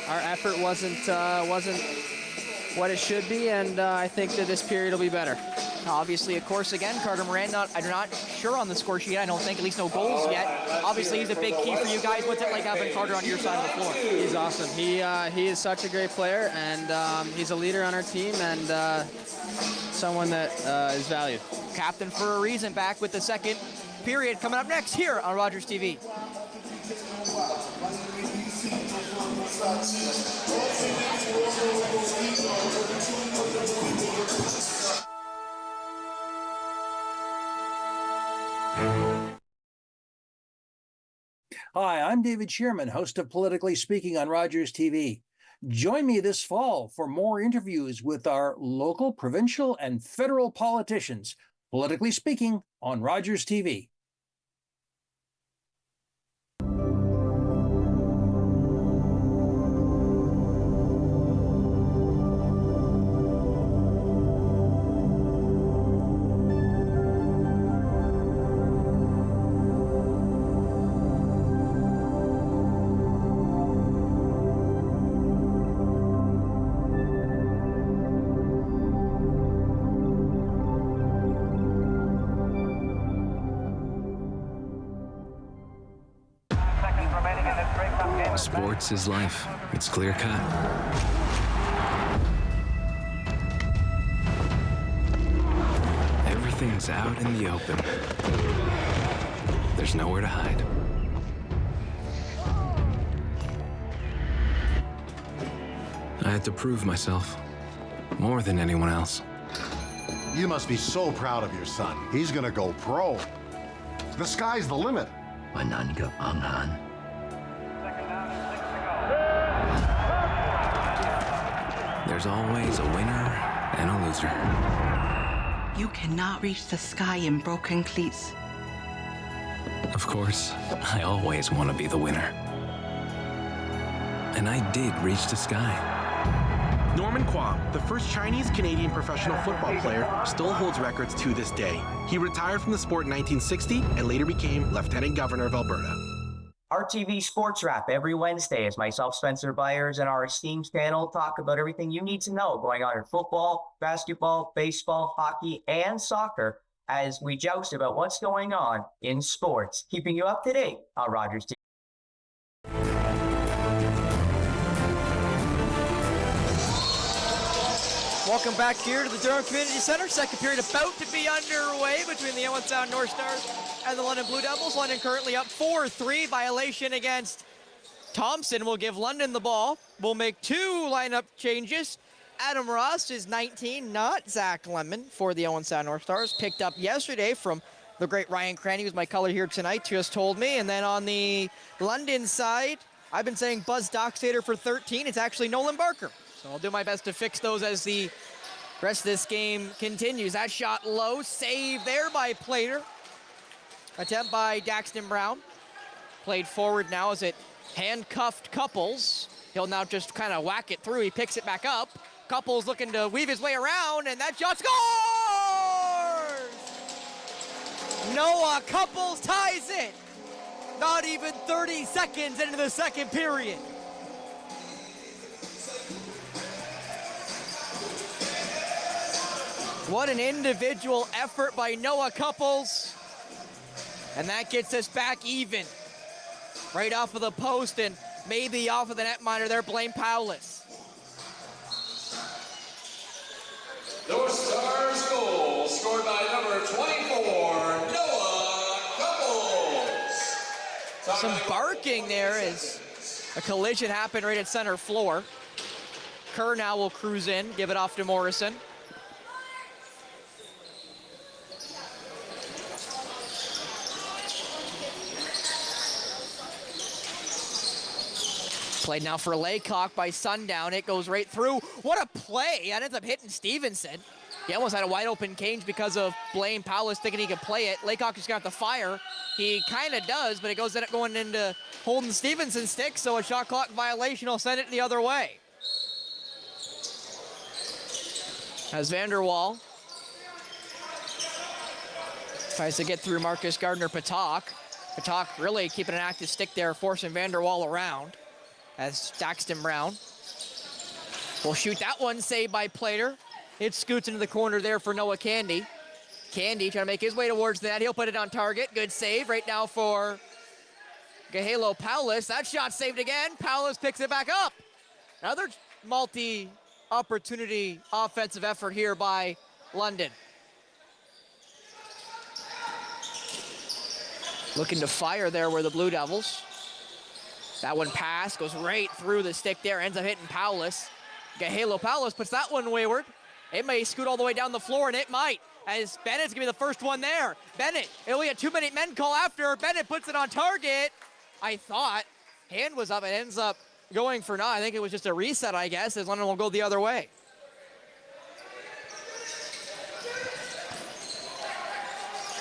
Our effort wasn't what it should be, and I think that this period will be better. Obviously, of course, again, Carter Moran, I'm not sure on the score sheet. I don't think, at least no goals yet. Obviously, he's a big key for you guys. What's it like having Carter on your side of the floor? He's awesome. He is such a great player, and he's a leader on our team, and someone that is valued. Captain for a reason, back with the second period coming up next here on Rogers TV. Hi, I'm David Shearman, host of Politically Speaking on Rogers TV. Join me this fall for more interviews with our local, provincial, and federal politicians, politically speaking, on Rogers TV. Sports is life. It's clear cut. Everything's out in the open. There's nowhere to hide. I had to prove myself more than anyone else. You must be so proud of your son. He's gonna go pro. The sky's the limit. There's always a winner and a loser. You cannot reach the sky in broken cleats. Of course, I always want to be the winner. And I did reach the sky. Norman Kwong, the first Chinese-Canadian professional football player, still holds records to this day. He retired from the sport in 1960 and later became Lieutenant Governor of Alberta. RTV Sports Wrap every Wednesday as myself, Spencer Byers, and our esteemed panel talk about everything you need to know going on in football, basketball, baseball, hockey, and soccer as we joust about what's going on in sports, keeping you up to date on Rogers TV. Welcome back here to the Durham Community Center. Second period about to be underway between the Owen Sound North Stars and the London Blue Devils. London currently up 4-3. Violation against Thompson will give London the ball. We'll make two lineup changes. Adam Ross is 19, not Zach Lemon for the Owen Sound North Stars. Picked up yesterday from the great Ryan Cranny, who's my color here tonight, just told me. And then on the London side, I've been saying Buzz Dockstader for 13. It's actually Nolan Barker. So I'll do my best to fix those as the rest of this game continues. That shot low, save there by Plater. Attempt by Daxton Brown. Played forward now as it handcuffed Couples. He'll now just kind of whack it through. He picks it back up. Couples looking to weave his way around, and that shot scores! Noah Couples ties it. Not even 30 seconds into the second period. What an individual effort by Noah Couples. And that gets us back even. Right off of the post and maybe off of the netminder there, Blaine Powless. North Stars goal scored by number 24, Noah Couples. Some barking there as a collision happened right at center floor. Kerr now will cruise in, give it off to Morrison. Played now for Laycock by Sundown. It goes right through. What a play. That ends up hitting Stevenson. He almost had a wide open cage because of Blaine Powless thinking he could play it. Laycock just got the fire. He kind of does, but it goes going into Holden Stevenson's stick, so a shot clock violation will send it the other way. As Vanderwall tries to get through Marcus Gardner-Patak. Patak really keeping an active stick there, forcing Vanderwall around. As Daxton Brown will shoot that one, saved by Plater. It scoots into the corner there for Noah Candy. Candy trying to make his way towards that. He'll put it on target. Good save right now for Gahalo Powless. That shot saved again. Powless picks it back up. Another multi-opportunity offensive effort here by London. Looking to fire there were the Blue Devils. That one pass goes right through the stick there, ends up hitting Powless. Gahalo Powless puts that one wayward. It may scoot all the way down the floor, and it might, as Bennett's gonna be the first one there. Bennett, it'll be a 2-minute men call after. Bennett puts it on target. I thought hand was up, and ends up going for naught. I think it was just a reset, I guess, as London will go the other way.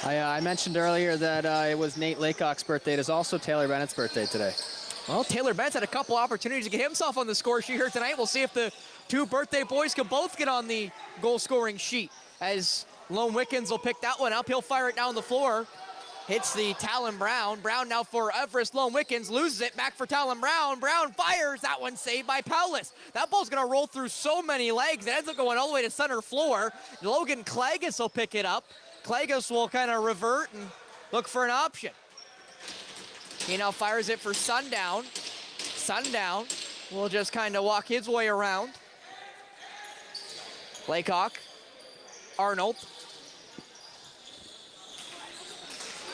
I mentioned earlier that it was Nate Laycock's birthday. It is also Taylor Bennett's birthday today. Well, Taylor Bennett's had a couple opportunities to get himself on the score sheet here tonight. We'll see if the two birthday boys can both get on the goal-scoring sheet, as Lone Wickens will pick that one up. He'll fire it down the floor. Hits the Talon Brown. Brown now for Everest. Lone Wickens loses it. Back for Talon Brown. Brown fires. That one saved by Paulus. That ball's going to roll through so many legs. It ends up going all the way to center floor. Logan Klagas will pick it up. Klagas will kind of revert and look for an option. He now fires it for Sundown. Sundown will just kind of walk his way around. Laycock. Arnold.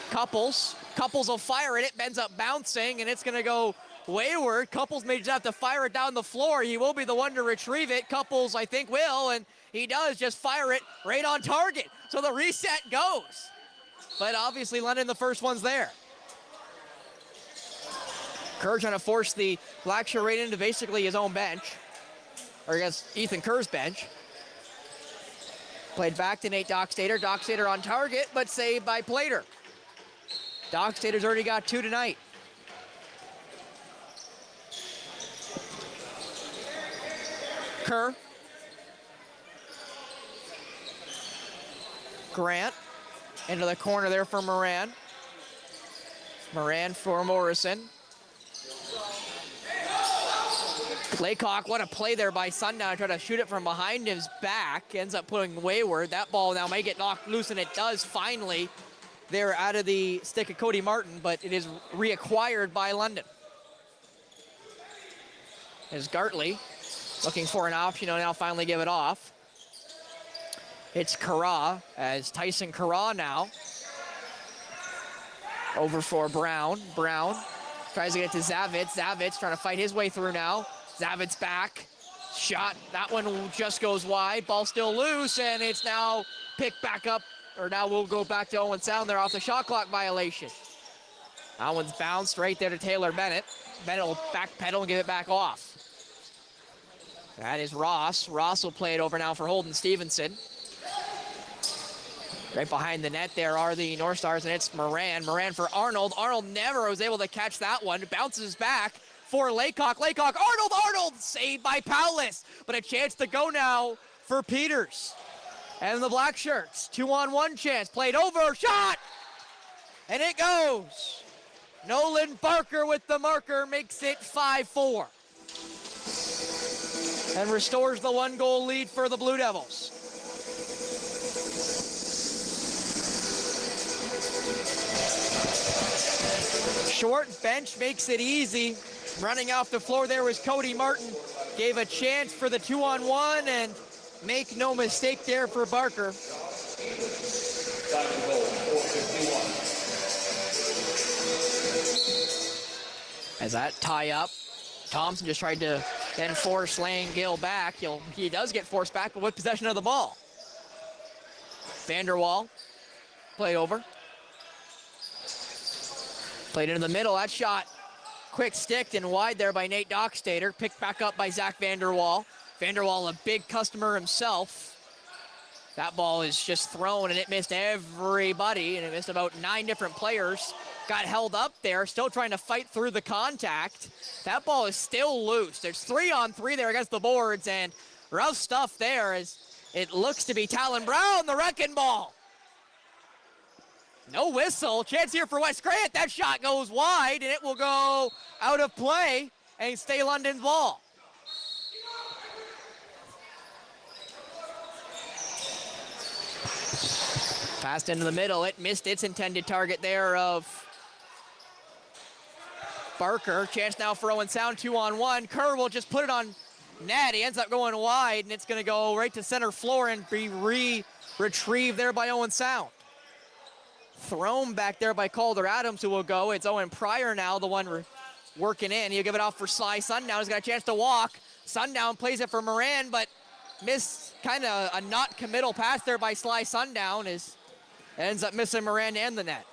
Couples will fire it. It ends up bouncing, and it's going to go wayward. Couples may just have to fire it down the floor. He will be the one to retrieve it. Couples, I think, will, and he does just fire it right on target. So the reset goes. But obviously, London, the first one's there. Kerr trying to force the Blackshear right into basically his own bench. Or I guess Ethan Kerr's bench. Played back to Nate Dockstader. Dockstader on target, but saved by Plater. Dockstader's already got 2 tonight. Kerr. Grant into the corner there for Moran. Moran for Morrison. Laycock, what a play there by Sundown. Try to shoot it from behind his back. Ends up putting wayward. That ball now may get knocked loose, and it does finally. They're out of the stick of Cody Martin, but it is reacquired by London. As Gartley looking for an option, and now finally give it off. It's Carra, as Tyson Carra now. Over for Brown. Brown tries to get it to Zavitz. Zavitz trying to fight his way through now. Zavitz back. Shot. That one just goes wide. Ball still loose, and it's now picked back up. Or now we'll go back to Owen Sound there off the shot clock violation. That one's bounced right there to Taylor Bennett. Bennett will backpedal and give it back off. That is Ross. Ross will play it over now for Holden Stevenson. Right behind the net there are the North Stars, and it's Moran. Moran for Arnold. Arnold never was able to catch that one. Bounces back for Laycock. Laycock, Arnold, Arnold! Saved by Paulus. But a chance to go now for Peters. And the Black Shirts, 2-on-1 chance, played over, shot! And it goes. Nolan Barker with the marker makes it 5-4. And restores the 1-goal lead for the Blue Devils. Short bench makes it easy. Running off the floor there was Cody Martin. Gave a chance for the 2-on-1, and make no mistake there for Barker. As that tie up, Thompson just tried to then force Lane Gill back. He does get forced back, but with possession of the ball. Vanderwall, played over. Played into the middle, that shot quick sticked and wide there by Nate Dockstader. Picked back up by Zach Vanderwall. Vanderwall, a big customer himself. That ball is just thrown, and it missed everybody, and it missed about 9 different players. Got held up there, still trying to fight through the contact. That ball is still loose. There's 3-on-3 there against the boards, and rough stuff there as it looks to be Talon Brown, the wrecking ball. No whistle. Chance here for West Grant. That shot goes wide, and it will go out of play and stay London's ball. Passed into the middle. It missed its intended target there of Barker. Chance now for Owen Sound, 2-on-1. Kerr will just put it on net. He ends up going wide, and it's going to go right to center floor and be retrieved there by Owen Sound. Thrown back there by Calder Adams, who will go. It's Owen Pryor now, the one working in. He'll give it off for Sly Sundown. He's got a chance to walk. Sundown plays it for Moran, but missed kind of a not committal pass there by Sly Sundown. Ends up missing Moran and the net.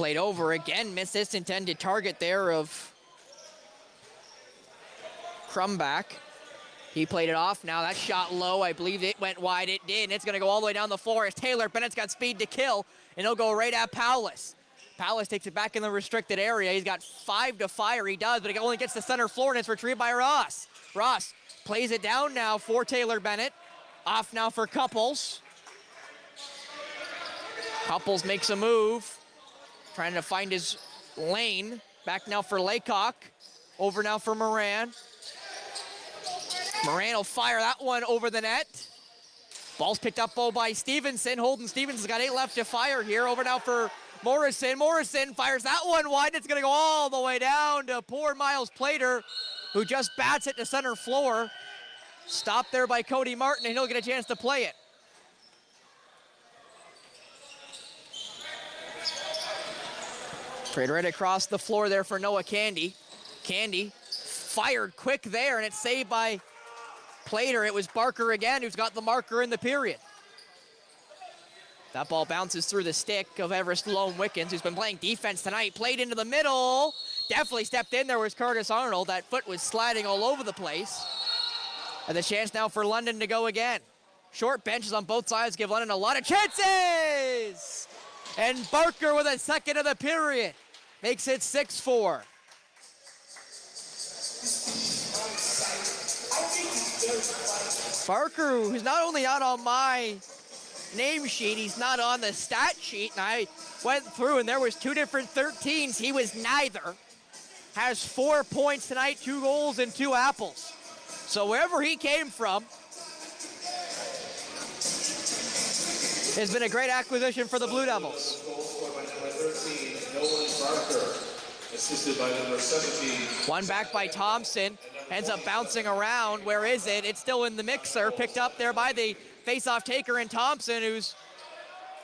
Played over again, missed this intended target there of Crumback. He played it off. Now that shot low. I believe it went wide. It did, and it's going to go all the way down the floor as Taylor Bennett's got speed to kill, and he'll go right at Powless. Powless takes it back in the restricted area. He's got 5 to fire. He does, but he only gets to center floor, and it's retrieved by Ross. Ross plays it down now for Taylor Bennett. Off now for Couples. Couples makes a move, trying to find his lane. Back now for Laycock. Over now for Moran. Moran will fire that one over the net. Ball's picked up by Stevenson. Holden Stevenson's got 8 left to fire here. Over now for Morrison. Morrison fires that one wide. It's going to go all the way down to poor Miles Plater, who just bats it to center floor. Stopped there by Cody Martin, and he'll get a chance to play it. Trade right across the floor there for Noah Candy. Candy fired quick there, and it's saved by Plater. It was Barker again who's got the marker in the period. That ball bounces through the stick of Everest Lone Wickens, who's been playing defense tonight. Played into the middle. Definitely stepped in there was Curtis Arnold. That foot was sliding all over the place. And the chance now for London to go again. Short benches on both sides give London a lot of chances. And Barker with a second of the period makes it 6-4. Barker, who's not only not on my name sheet, he's not on the stat sheet, and I went through and there was 2 different 13s. He was neither. Has 4 points tonight, 2 goals and 2 apples. So wherever he came from has been a great acquisition for the Blue Devils. Goal scored by number 13, Nolan Barker, assisted by number 17. One back by Thompson, ends up bouncing around. Where is it? It's still in the mixer, picked up there by the face-off taker in Thompson, who's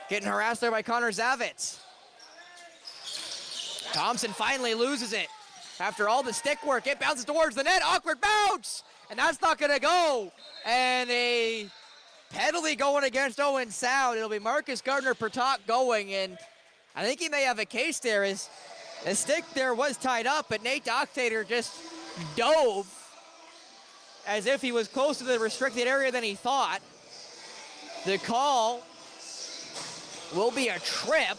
getting harassed there by Connor Zavitz. Thompson finally loses it. After all the stick work, it bounces towards the net. Awkward bounce! And that's not going to go. And a penalty going against Owen Sound. It'll be Marcus Gardner-Pertot going, and I think he may have a case there. His stick there was tied up, but Nate Doctator just dove as if he was closer to the restricted area than he thought. The call will be a trip.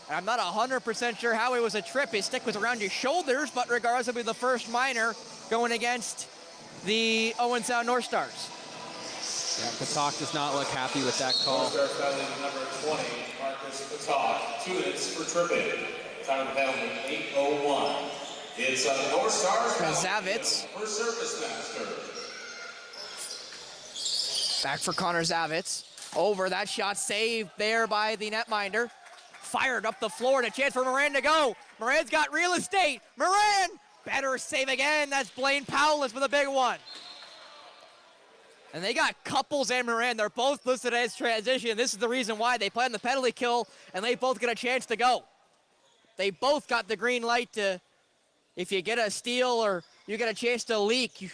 I'm not 100% sure how it was a trip. His stick was around his shoulders, but regardless, it'll be the first minor going against the Owen Sound North Stars. Yeah, Patak does not look happy with that call. North Star fouling number 20, Marcus Patak, 2 minutes for tripping. Time of penalty, 8:01. It's North Stars Zavitz. For Surface Master. Back for Connor Zavitz. Over, that shot saved there by the netminder. Fired up the floor and a chance for Moran to go. Moran's got real estate. Moran, better save again. That's Blaine Powless with a big one. And they got Couples and Moran. They're both listed as transition. This is the reason why they play on the penalty kill, and they both get a chance to go. They both got the green light to, if you get a steal or you get a chance to leak, you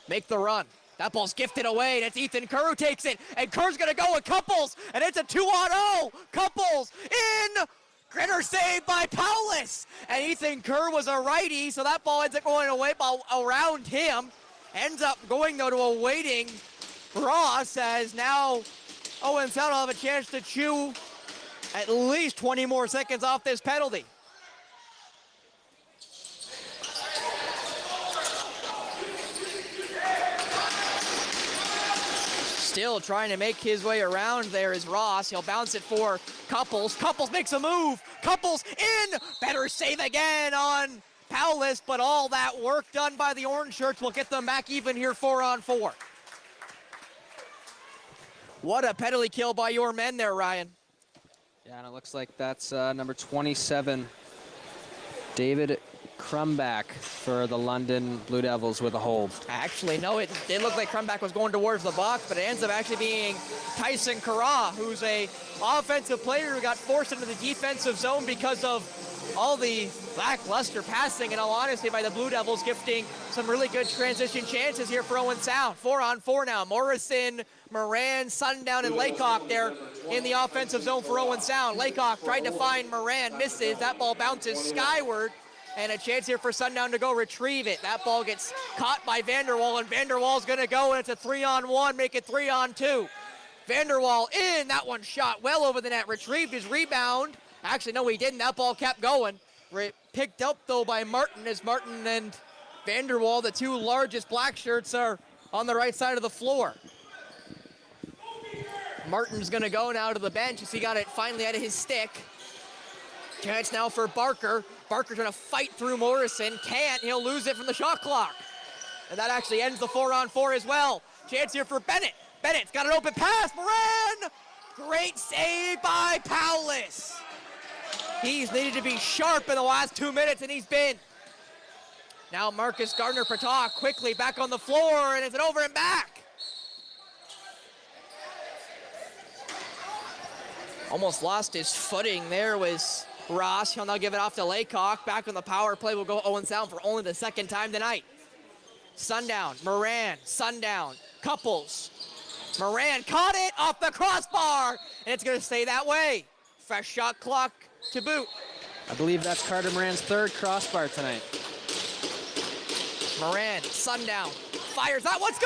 make the run. That ball's gifted away, and it's Ethan Kerr who takes it, and Kerr's gonna go with Couples, and it's a 2-on-0. Couples in, Gritter saved by Powless, and Ethan Kerr was a righty, so that ball ends up going away around him. Ends up going, though, to a waiting Ross, as now Owen Sound will have a chance to chew at least 20 more seconds off this penalty. Still trying to make his way around there is Ross. He'll bounce it for Couples. Couples makes a move. Couples in. Better save again on Powless, but all that work done by the orange shirts will get them back even here 4-on-4. What a penalty kill by your men there, Ryan. Yeah, and it looks like that's number 27, David Crumback for the London Blue Devils with a hold. Actually, no, it did look like Crumback was going towards the box, but it ends up actually being Tyson Carra, who's a offensive player who got forced into the defensive zone because of all the lackluster passing, in all honesty, by the Blue Devils, gifting some really good transition chances here for Owen Sound. 4-on-4 now. Morrison, Moran, Sundown, and Laycock there in the offensive zone for Owen Sound. Laycock tried to find Moran, misses. That ball bounces skyward, and a chance here for Sundown to go retrieve it. That ball gets caught by Vanderwall, and Vanderwall's going to go, and it's a 3-on-1, make it 3-on-2. Vanderwall in, that one shot well over the net, retrieved his rebound. Actually, no, he didn't. That ball kept going. Picked up, though, by Martin, as Martin and Vanderwall, the two largest black shirts, are on the right side of the floor. Martin's going to go now to the bench as he got it finally out of his stick. Chance now for Barker. Barker's going to fight through Morrison. Can't. He'll lose it from the shot clock. And that actually ends the 4-on-4 as well. Chance here for Bennett. Bennett's got an open pass. Moran! Great save by Paulus. He's needed to be sharp in the last 2 minutes, and he's been. Now Marcus Gardner-Patak quickly back on the floor, and it's an over and back. Almost lost his footing there was Ross. He'll now give it off to Laycock. Back on the power play will go Owen Sound for only the second time tonight. Sundown, Moran, Sundown, Couples. Moran caught it off the crossbar, and it's going to stay that way. Fresh shot clock to boot. I believe that's Carter Moran's third crossbar tonight. Moran, Sundown, fires that one, scores!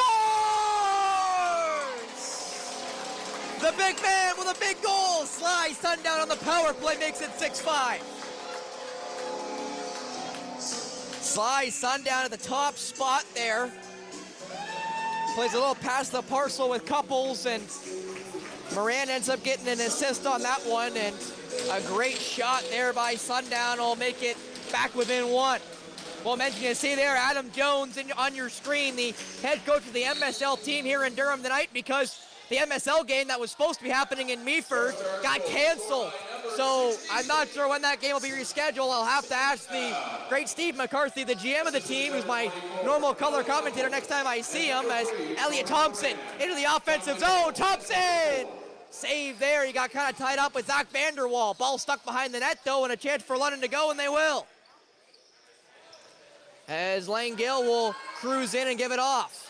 The big man with a big goal. Sly Sundown on the power play makes it 6-5. Sly Sundown at the top spot there. Plays a little past the parcel with Couples, and Moran ends up getting an assist on that one, and a great shot there by Sundown will make it back within one. Well, mention you see there, Adam Jones on your screen, the head coach of the MSL team here in Durham tonight, because the MSL game that was supposed to be happening in Meaford got canceled. So I'm not sure when that game will be rescheduled. I'll have to ask the great Steve McCarthy, the GM of the team, who's my normal color commentator next time I see him, as Elliot Thompson into the offensive zone. Thompson! Save there. He got kind of tied up with Zach Vanderwall. Ball stuck behind the net, though, and a chance for London to go, and they will. As Lane Gill will cruise in and give it off.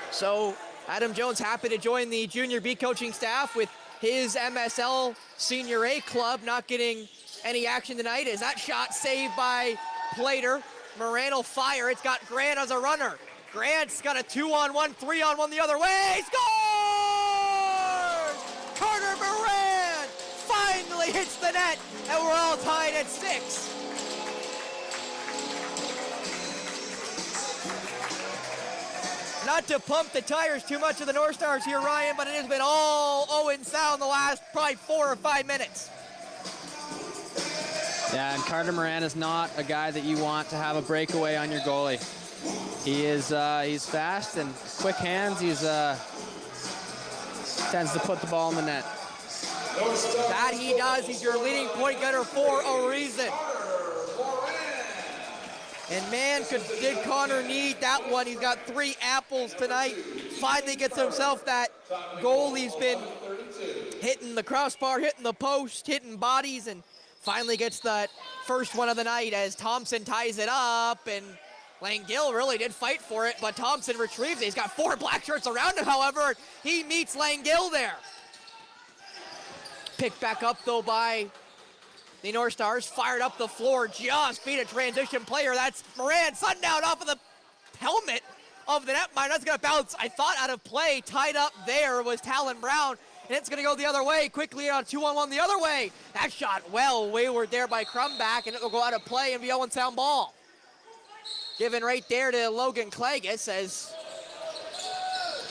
So Adam Jones happy to join the Jr.B coaching staff with his MSL Senior A club, not getting any action tonight. Is that shot saved by Plater? Moran will fire. It's got Grant as a runner. Grant's got a 2-on-1, 3-on-1 the other way. Scores! Carter Moran finally hits the net, and we're all tied at 6. Not to pump the tires too much of the North Stars here, Ryan, but it has been all Owen Sound the last probably 4 or 5 minutes. Yeah, and Carter Moran is not a guy that you want to have a breakaway on your goalie. He is he's fast and quick hands. He's tends to put the ball in the net. That he does. He's your leading point getter for a reason. And man, did Connor need that one. He's got 3 apples tonight. Finally gets himself that goal. He's been hitting the crossbar, hitting the post, hitting bodies, and finally gets that first one of the night as Thompson ties it up. And Lane Gill really did fight for it, but Thompson retrieves it. He's got 4 black shirts around him, however. He meets Lane Gill there. Picked back up, though, by the North Stars. Fired up the floor, just beat a transition player. That's Moran. Sundown off of the helmet of the netminder. That's going to bounce, I thought, out of play. Tied up there was Talon Brown, and it's going to go the other way. Quickly on 2-on-1 the other way. That shot well wayward there by Crumback, and it will go out of play and be Owen Sound ball. Given right there to Logan Klages, as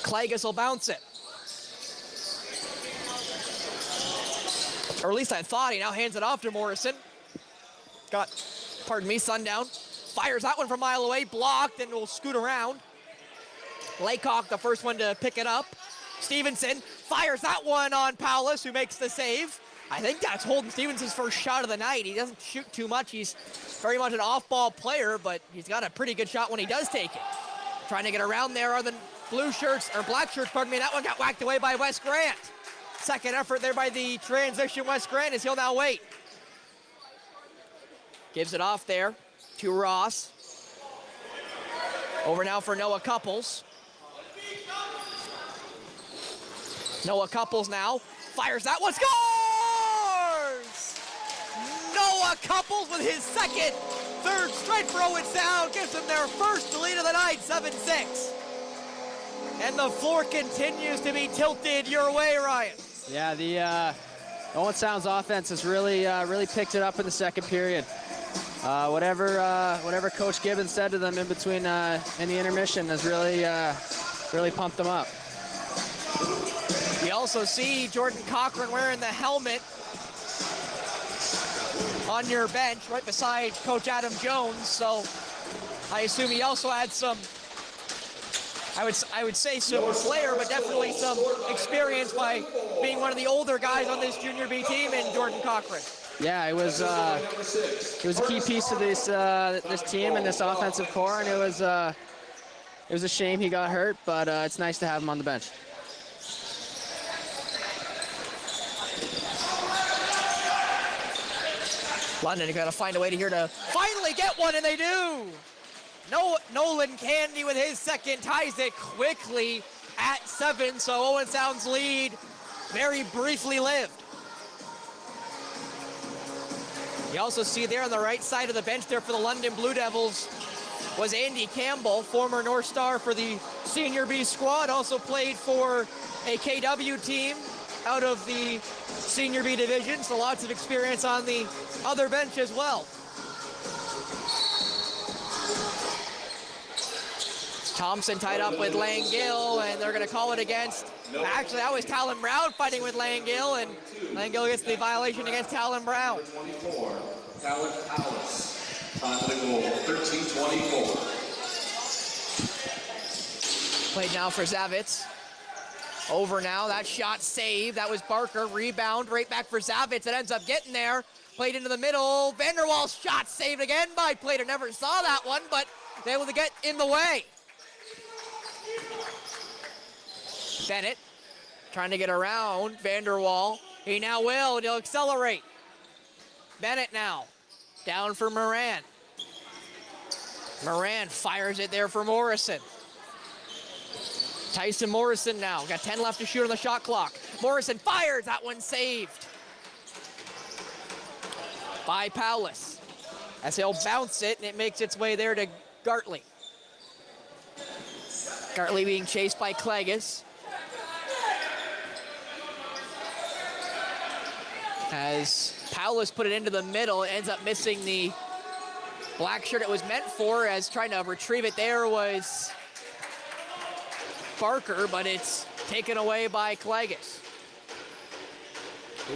Klages will bounce it. Or at least I thought. He now hands it off to Morrison. Got, pardon me, Sundown. Fires that one from a mile away, blocked, and will scoot around. Laycock, the first one to pick it up. Stevenson fires that one on Paulus, who makes the save. I think that's Holden Stevenson's first shot of the night. He doesn't shoot too much. He's very much an off-ball player, but he's got a pretty good shot when he does take it. Trying to get around there are the blue shirts, or black shirts, pardon me. That one got whacked away by Wes Grant. Second effort there by the transition Wes Grant as he'll now wait. Gives it off there to Ross. Over now for Noah Couples. Noah Couples now fires that one, scores! Noah Couples with his second, third straight for Owen Sound gives them their first lead of the night, 7-6. And the floor continues to be tilted your way, Ryan. Yeah, the Owen Sound's offense has really picked it up in the second period. Whatever Coach Gibbons said to them in between in the intermission has really pumped them up. We also see Jordan Cochran wearing the helmet on your bench right beside Coach Adam Jones. So I assume he also had some, I would say some flair, but definitely some experience by being one of the older guys on this Junior B team in Jordan Cochran. Yeah, it was a key piece of this team and this offensive core, and it was a shame he got hurt, but it's nice to have him on the bench. London got to find a way to finally get one, and they do. Nolan Candy with his second ties it quickly at 7, so Owen Sound's lead very briefly lived. You also see there on the right side of the bench there for the London Blue Devils was Andy Campbell, former North Star for the Senior B squad, also played for a KW team out of the Senior B division, so lots of experience on the other bench as well. Thompson tied up with Langill, and they're going to call it against. Actually, that was Talon Brown fighting with Langill, and Langill gets the violation against Talon Brown. 24, Talon Alice. Time to the goal, 13-24. Played now for Zavitz. Over now, that shot saved. That was Barker. Rebound right back for Zavitz. It ends up getting there. Played into the middle. Vanderwall's shot saved again by Plater. Never saw that one, but they able to get in the way. Bennett trying to get around Vanderwall. He now will, and he'll accelerate. Bennett now down for Moran. Moran fires it there for Morrison. Tyson Morrison now, got 10 left to shoot on the shot clock. Morrison fires, that one saved by Paulus. As he'll bounce it, and it makes its way there to Gartley. Gartley being chased by Klegus. As Paulus put it into the middle, it ends up missing the black shirt it was meant for, as trying to retrieve it there was Barker, but it's taken away by Klegus.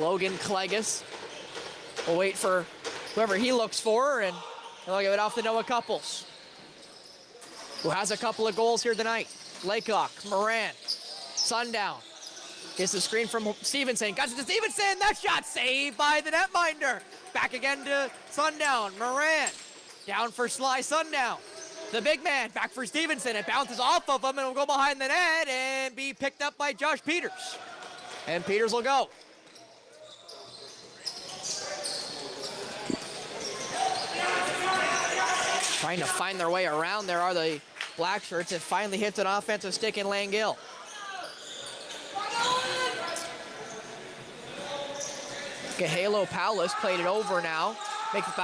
Logan Klegus will wait for whoever he looks for, and he'll give it off to Noah Couples, who has a couple of goals here tonight. Laycock, Moran, Sundown. Gets the screen from Stevenson. Got it to Stevenson. That shot saved by the netminder. Back again to Sundown. Moran down for Sly Sundown. The big man back for Stevenson. It bounces off of him and will go behind the net and be picked up by Josh Peters. And Peters will go. Trying to find their way around. There are the black shirts. It finally hits an offensive stick in Langill. Halo Paulus played it over now. Makes it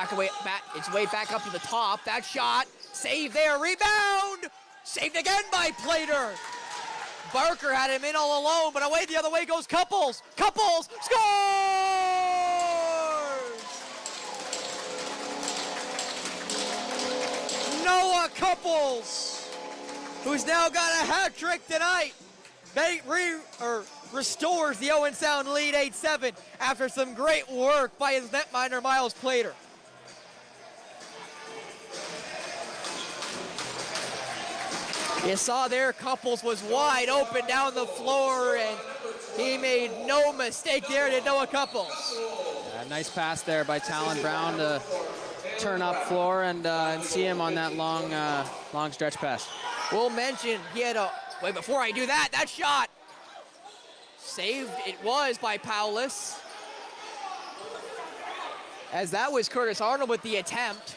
its way back up to the top. That shot, save there, rebound! Saved again by Plater. Barker had him in all alone, but away the other way goes Couples. Couples scores! Noah Couples, who's now got a hat trick tonight, restores the Owen Sound lead 8-7 after some great work by his netminder Miles Plater. You saw there, Couples was wide open down the floor, and he made no mistake there to Noah Couples. Yeah, nice pass there by Talon Brown to turn up floor and see him on that long stretch pass. We'll mention he had wait, before I do that, that shot saved it was by Paulus. as that was Curtis Arnold with the attempt,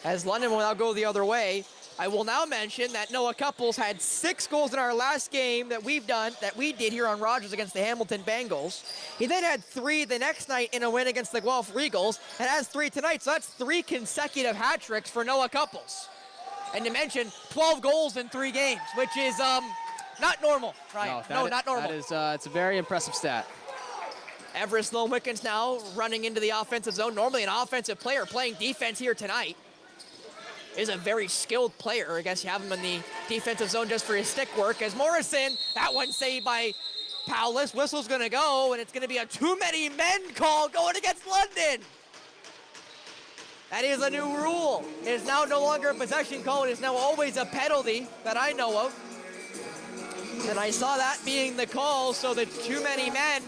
as London will now go the other way. I will now mention that Noah Couples had 6 goals in our last game that we did here on Rogers against the Hamilton Bengals. He then had 3 the next night in a win against the Guelph Regals, and has 3 tonight, so that's 3 consecutive hat tricks for Noah Couples. And to mention, 12 goals in 3 games, which is not normal, Ryan. No, not normal. That is, it's a very impressive stat. Everest Sloan Wickens now running into the offensive zone. Normally an offensive player playing defense here tonight. Is a very skilled player. I guess you have him in the defensive zone just for his stick work. As Morrison, that one saved by Powless. Whistle's gonna go, and it's gonna be a too many men call going against London. That is a new rule. It is now no longer a possession call. It is now always a penalty that I know of. And I saw that being the call, so the too many men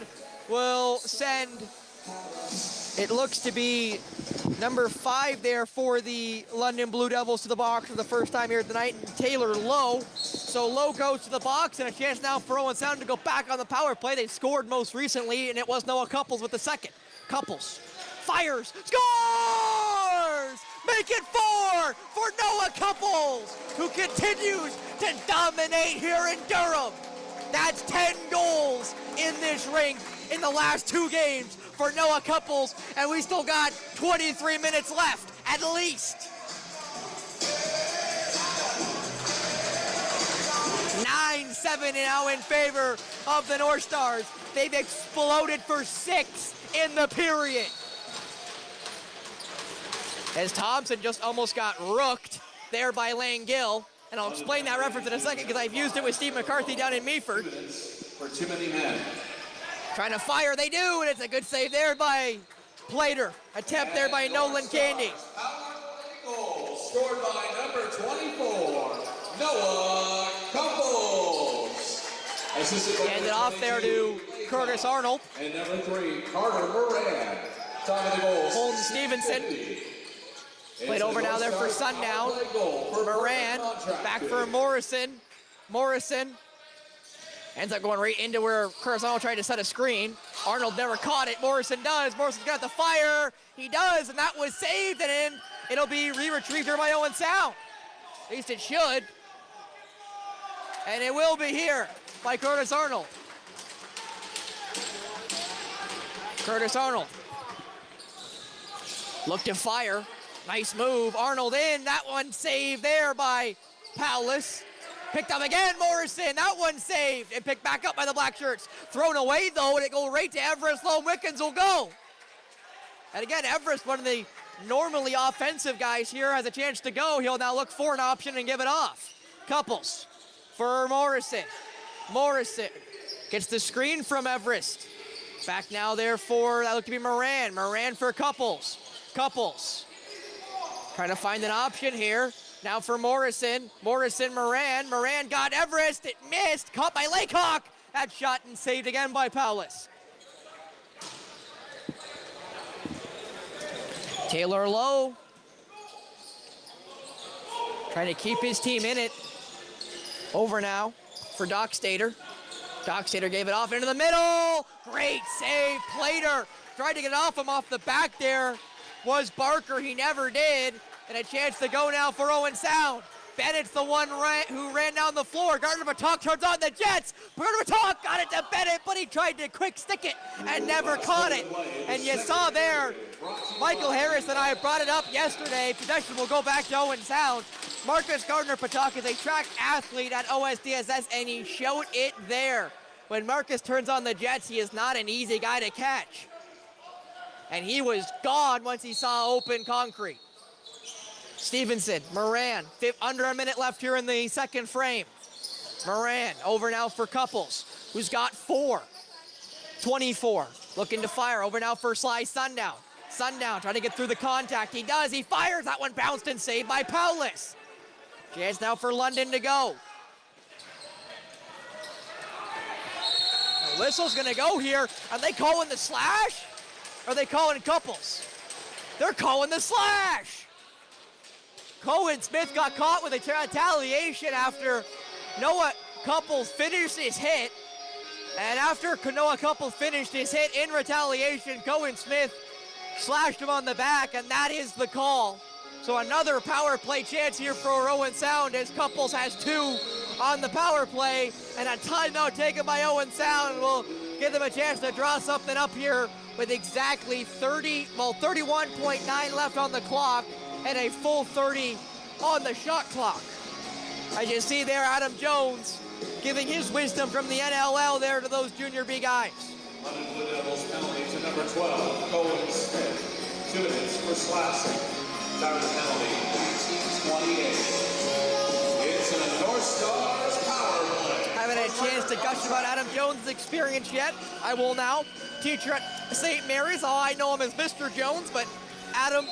will send, it looks to be number 5 there for the London Blue Devils to the box for the first time here tonight, and Taylor Lowe. So Lowe goes to the box, and a chance now for Owen Sound to go back on the power play. They scored most recently, and it was Noah Couples with the second. Couples fires, scores! Make it 4 for Noah Couples, who continues to dominate here in Durham. That's 10 goals in this rink in the last 2 games for Noah Couples, and we still got 23 minutes left, at least. 9-7 now in favor of the North Stars. They've exploded for 6 in the period. As Thompson just almost got rooked there by Lane Gill. And I'll explain that reference in a second because I've used it with Steve McCarthy down in Meaford. For too many men. Trying to fire, they do, and it's a good save there by Plater. Attempt there by Nolan Candy. Goal scored by number 24, Noah Couples. Hand it off there to Curtis Arnold. And number 3, Carter Moran. Top of the goal. Holden Stevenson. Played over now there for Sundown. Moran, back for Morrison. Morrison ends up going right into where Curtis Arnold tried to set a screen. Arnold never caught it. Morrison does. Morrison's got the fire. He does, and that was saved, and it'll be re-retrieved here by Owen Sound. At least it should. And it will be here by Curtis Arnold. Curtis Arnold. Look to fire. Nice move. Arnold in. That one saved there by Powless. Picked up again, Morrison. That one saved and picked back up by the Black Shirts. Thrown away, though, and it go right to Everest. Sloan Wickens will go. And again, Everest, one of the normally offensive guys here, has a chance to go. He'll now look for an option and give it off. Couples for Morrison. Morrison gets the screen from Everest. Back now there for, that looked to be Moran. Moran for Couples. Couples trying to find an option here. Now for Morrison. Morrison, Moran. Moran got Everest. It missed. Caught by Laycock. That shot and saved again by Powless. Taylor Lowe trying to keep his team in it. Over now for Dockstader. Dockstader gave it off into the middle. Great save. Plater tried to get it off him off the back there. Was Barker. He never did. And a chance to go now for Owen Sound. Bennett's the one who ran down the floor. Gardner Batok turns on the Jets. Gardner Batok got it to Bennett, but he tried to quick stick it and never caught it. And you saw there, Michael Harris and I brought it up yesterday. Possession will go back to Owen Sound. Marcus Gardner Batok is a track athlete at OSDSS, and he showed it there. When Marcus turns on the Jets, he is not an easy guy to catch. And he was gone once he saw open concrete. Stevenson, Moran, under a minute left here in the second frame. Moran over now for Couples, who's got 4. 24, looking to fire. Over now for Sly Sundown. Sundown trying to get through the contact. He does, he fires. That one bounced and saved by Powless. Chance now for London to go. The whistle's gonna go here. Are they calling the slash? Or are they calling Couples? They're calling the slash. Cohen Smith got caught with a retaliation after Noah Couples finished his hit. And after Noah Couples finished his hit in retaliation, Cohen Smith slashed him on the back, and that is the call. So another power play chance here for Owen Sound as Couples has 2 on the power play, and a timeout taken by Owen Sound will give them a chance to draw something up here with exactly 31.9 left on the clock and a full 30 on the shot clock. As you see there, Adam Jones giving his wisdom from the NLL there to those Jr.B guys. London Blue Devils penalty to number 12, Owen Smith. 2 minutes for slashing. Time of the penalty, 19:28. It's a North Stars power play. Haven't had a chance to gush about Adam Jones' experience yet. I will now. Teacher at St. Mary's, all I know him as Mr. Jones, but Adam,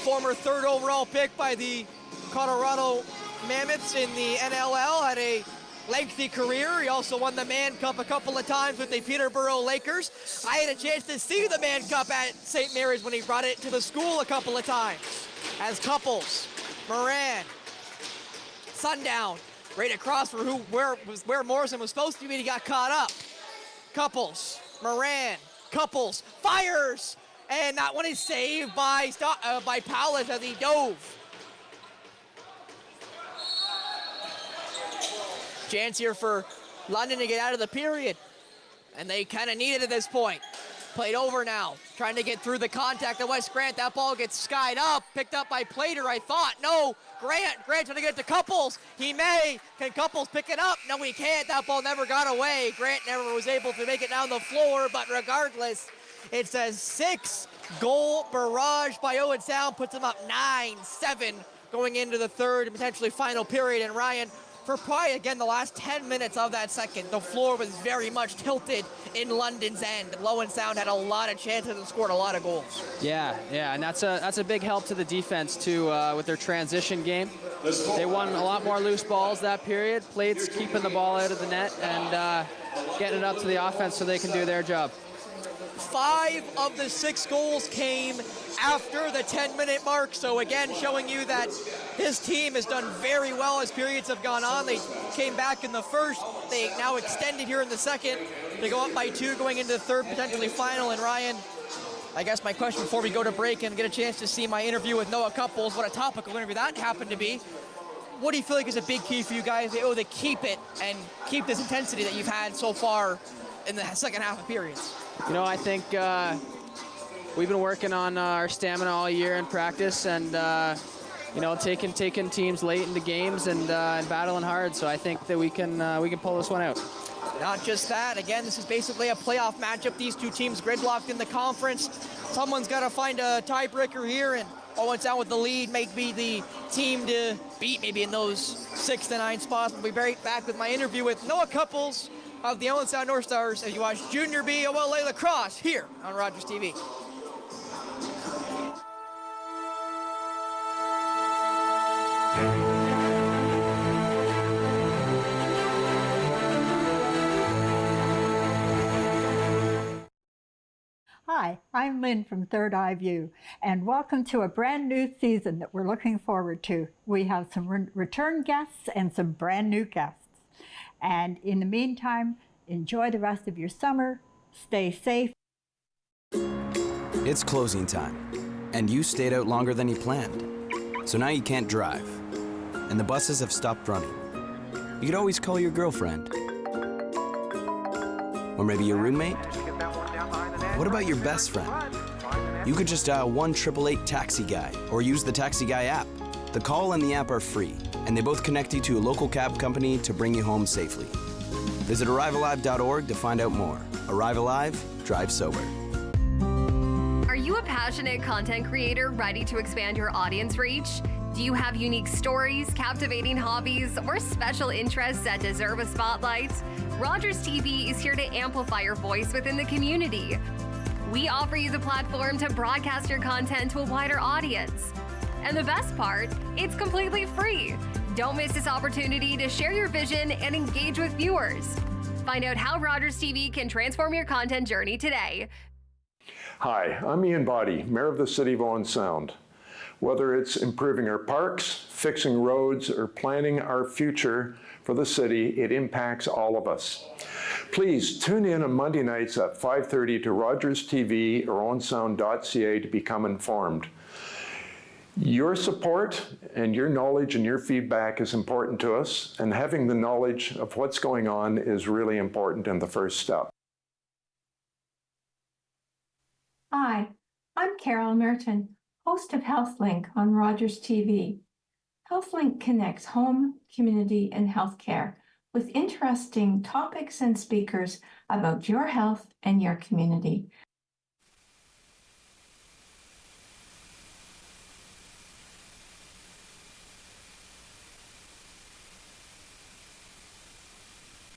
former 3rd overall pick by the Colorado Mammoths in the NLL, had a lengthy career. He also won the Mann Cup a couple of times with the Peterborough Lakers. I had a chance to see the Mann Cup at St. Mary's when he brought it to the school a couple of times. As Couples, Moran, Sundown, right across for where Morrison was supposed to be, he got caught up. Couples, Moran, Couples, fires! And that one is saved by Powlett as he dove. Chance here for London to get out of the period. And they kind of need it at this point. Played over now, trying to get through the contact of West Grant. That ball gets skied up, picked up by Plater, I thought. No, Grant trying to get to Couples. He may. Can Couples pick it up? No, he can't. That ball never got away. Grant never was able to make it down the floor, but regardless, it's a 6-goal barrage by Owen Sound, puts them up 9-7 going into the third and potentially final period. And Ryan, for probably, again, the last 10 minutes of that second, the floor was very much tilted in London's end. Owen Sound had a lot of chances and scored a lot of goals. Yeah, and that's a big help to the defense, too, with their transition game. They won a lot more loose balls that period. Plates keeping the ball out of the net and getting it up to the offense so they can do their job. 5 of the 6 goals came after the 10-minute mark, so again showing you that this team has done very well as periods have gone on. They came back in the first, they now extended here in the second. They go up by 2 going into the third, potentially final. And Ryan, I guess my question before we go to break and get a chance to see my interview with Noah Couples, what a topical interview that happened to be. What do you feel like is a big key for you guys to keep it and keep this intensity that you've had so far in the second half of periods? You know, I think we've been working on our stamina all year in practice, and you know, taking teams late into games and battling hard. So I think that we can pull this one out. Not just that. Again, this is basically a playoff matchup. These 2 teams gridlocked in the conference. Someone's got to find a tiebreaker here, and Owen Sound with the lead may be the team to beat, maybe in those 6 to 9 spots. We'll be right back with my interview with Noah Couples of the Owen Sound North Stars as you watch Jr.B OLA Lacrosse here on Rogers TV. Hi, I'm Lynn from Third Eye View, and welcome to a brand new season that we're looking forward to. We have some return guests and some brand new guests. And in the meantime, enjoy the rest of your summer, stay safe. It's closing time, and you stayed out longer than you planned. So now you can't drive, and the buses have stopped running. You could always call your girlfriend. Or maybe your roommate? What about your best friend? You could just dial 1-888-TAXI-GUY or use the Taxi Guy app. The call and the app are free, and they both connect you to a local cab company to bring you home safely. Visit ArriveAlive.org to find out more. Arrive Alive, drive sober. Are you a passionate content creator ready to expand your audience reach? Do you have unique stories, captivating hobbies, or special interests that deserve a spotlight? Rogers TV is here to amplify your voice within the community. We offer you the platform to broadcast your content to a wider audience. And the best part, it's completely free. Don't miss this opportunity to share your vision and engage with viewers. Find out how Rogers TV can transform your content journey today. Hi, I'm Ian Boddy, Mayor of the City of Owen Sound. Whether it's improving our parks, fixing roads, or planning our future for the city, it impacts all of us. Please tune in on Monday nights at 5:30 to Rogers TV or owensound.ca to become informed. Your support and your knowledge and your feedback is important to us, and having the knowledge of what's going on is really important in the first step. Hi, I'm Carol Merton, host of HealthLink on Rogers TV. HealthLink connects home, community, and healthcare with interesting topics and speakers about your health and your community.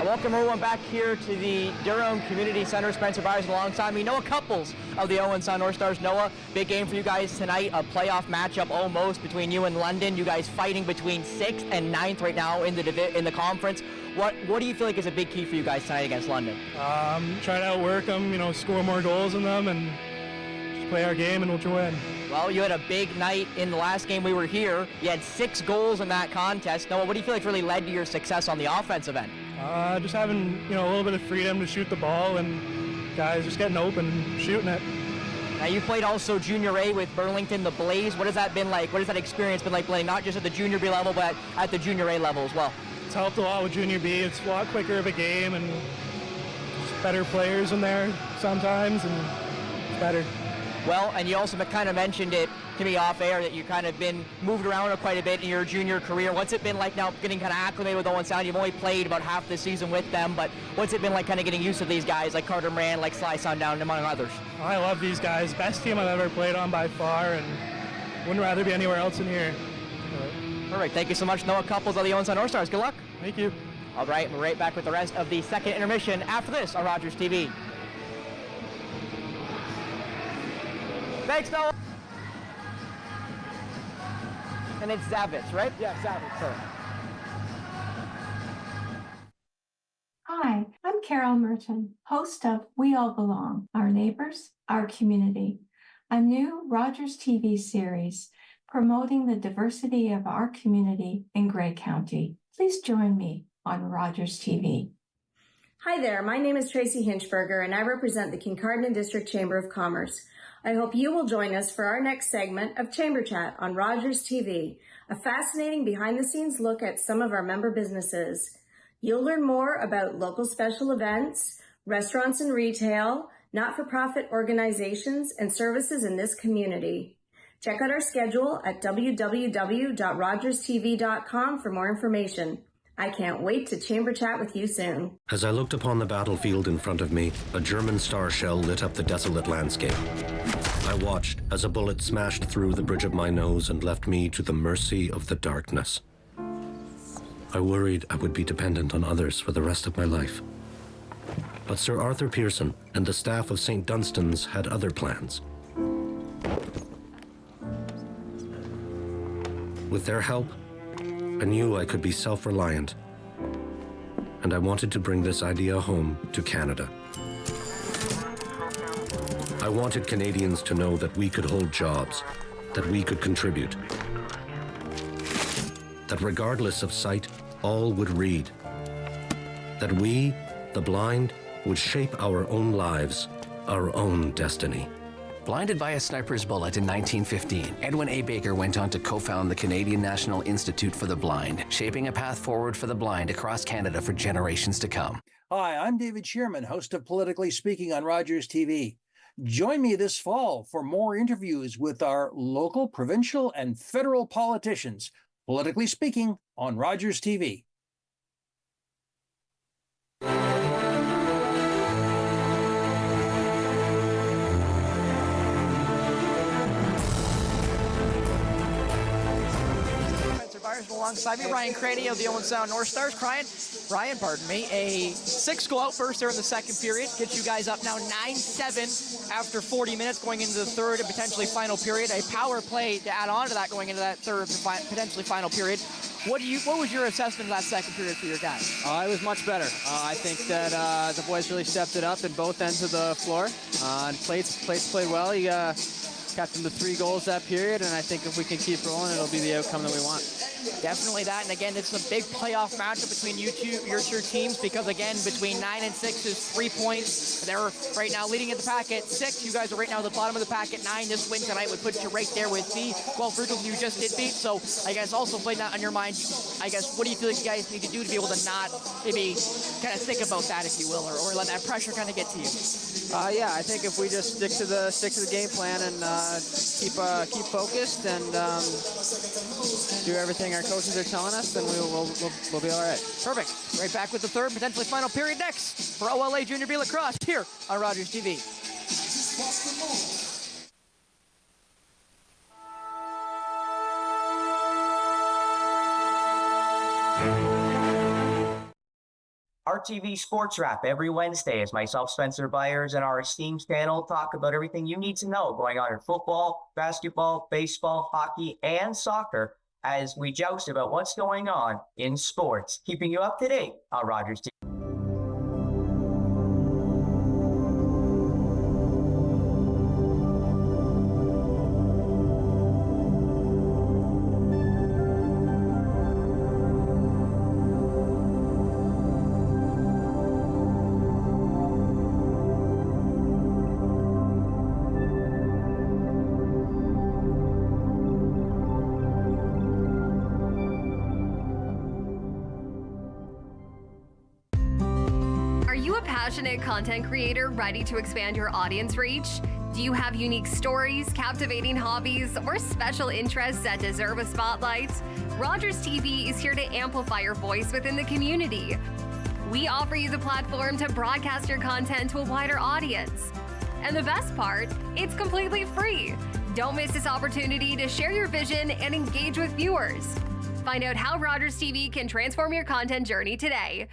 Welcome everyone back here to the Durham Community Center. Spencer Byers alongside me. Noah Couples of the Owen Sound North Stars. Noah, big game for you guys tonight. A playoff matchup almost between you and London. You guys fighting between 6th and 9th right now in the conference. What do you feel like is a big key for you guys tonight against London? Try to outwork them, score more goals than them, and just play our game and we'll win. Well, you had a big night in the last game we were here. You had 6 goals in that contest. Noah, what do you feel like really led to your success on the offensive end? Just having, a little bit of freedom to shoot the ball and guys just getting open and shooting it. Now you played also Jr.A with Burlington, the Blaze. What has that been like? What has that experience been like playing not just at the Jr.B level, but at the Jr.A level as well? It's helped a lot with Jr.B. It's a lot quicker of a game and just better players in there sometimes, and it's better. Well, and you also kind of mentioned it to me off air that you kind of been moved around quite a bit in your junior career. What's it been like now getting kind of acclimated with Owen Sound? You've only played about half the season with them, but what's it been like kind of getting used to these guys like Carter Moran, like Sly Sundown, among others? I love these guys. Best team I've ever played on by far, and wouldn't rather be anywhere else in here. All right, thank you so much, Noah Couples of the Owen Sound North Stars. Good luck. Thank you. All right, we're right back with the rest of the second intermission after this on Rogers TV. Thanks, Noah. And it's Zavitz, right? Yeah, Zavitz. Sure. Hi, I'm Carol Merton, host of We All Belong, Our Neighbors, Our Community, a new Rogers TV series promoting the diversity of our community in Grey County. Please join me on Rogers TV. Hi there, my name is Tracy Hinchberger and I represent the Kincardine District Chamber of Commerce. I hope you will join us for our next segment of Chamber Chat on Rogers TV, a fascinating behind-the-scenes look at some of our member businesses. You'll learn more about local special events, restaurants and retail, not-for-profit organizations, and services in this community. Check out our schedule at www.rogerstv.com for more information. I can't wait to Chamber Chat with you soon. As I looked upon the battlefield in front of me, a German star shell lit up the desolate landscape. I watched as a bullet smashed through the bridge of my nose and left me to the mercy of the darkness. I worried I would be dependent on others for the rest of my life. But Sir Arthur Pearson and the staff of St. Dunstan's had other plans. With their help, I knew I could be self-reliant, and I wanted to bring this idea home to Canada. I wanted Canadians to know that we could hold jobs, that we could contribute, that regardless of sight, all would read, that we, the blind, would shape our own lives, our own destiny. Blinded by a sniper's bullet in 1915, Edwin A. Baker went on to co-found the Canadian National Institute for the Blind, shaping a path forward for the blind across Canada for generations to come. Hi, I'm David Shearman, host of Politically Speaking on Rogers TV. Join me this fall for more interviews with our local, provincial, and federal politicians. Politically Speaking on Rogers TV. Alongside me, Ryan Craney of the Owen Sound North Stars. Ryan, pardon me, a 6-goal outburst there in the second period. Gets you guys up now 9-7 after 40 minutes going into the third and potentially final period. A power play to add on to that going into that third potentially final period. What was your assessment of that second period for your guys? It was much better. I think that the boys really stepped it up in both ends of the floor. And Plates played well. He kept them to 3 goals that period, and I think if we can keep rolling, it'll be the outcome that we want. Definitely that, and again, it's a big playoff matchup between your two teams because, again, between 9 and 6 is 3 points. They're right now leading in the pack at 6. You guys are right now at the bottom of the pack at 9. This win tonight would put you right there with the 12 Virgils you just did beat. So I guess also playing that on your mind, I guess, what do you feel like you guys need to do to be able to not maybe kind of think about that, if you will, or let that pressure kind of get to you? Yeah, I think if we just stick to the game plan and keep focused and do everything our coaches are telling us, then we'll be all right. Perfect. Right back with the third, potentially final period next for OLA Jr.B Lacrosse here on Rogers TV. RTV Sports Wrap every Wednesday as myself, Spencer Byers, and our esteemed panel talk about everything you need to know going on in football, basketball, baseball, hockey, and soccer as we joust about what's going on in sports, keeping you up to date on Rogers TV. Passionate content creator ready to expand your audience reach? Do you have unique stories, captivating hobbies, or special interests that deserve a spotlight? Rogers TV is here to amplify your voice within the community. We offer you the platform to broadcast your content to a wider audience. And the best part, it's completely free. Don't miss this opportunity to share your vision and engage with viewers. Find out how Rogers TV can transform your content journey today.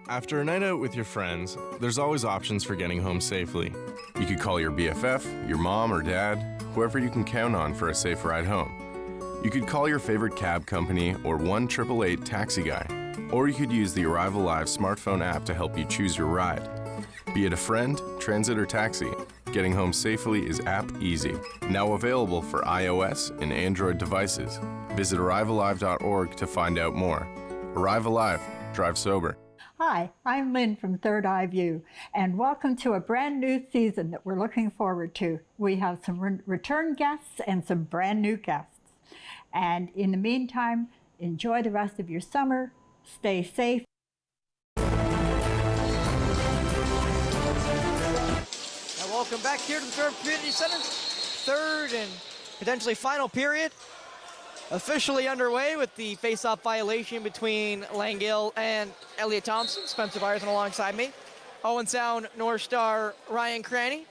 After a night out with your friends, there's always options for getting home safely. You could call your BFF, your mom or dad, whoever you can count on for a safe ride home. You could call your favorite cab company or 1-888 taxi guy. Or you could use the Arrival Live smartphone app to help you choose your ride. Be it a friend, transit, or taxi, getting home safely is app easy. Now available for iOS and Android devices. Visit arrivallive.org to find out more. Arrive Alive, drive sober. Hi, I'm Lynn from Third Eye View, and welcome to a brand new season that we're looking forward to. We have some return guests and some brand new guests. And in the meantime, enjoy the rest of your summer, stay safe. And welcome back here to the Durham Community Center. Third and potentially final period officially underway with the face-off violation between Langell and Elliot Thompson. Spencer Byers alongside me. Owen Sound, North Star, Ryan Cranny.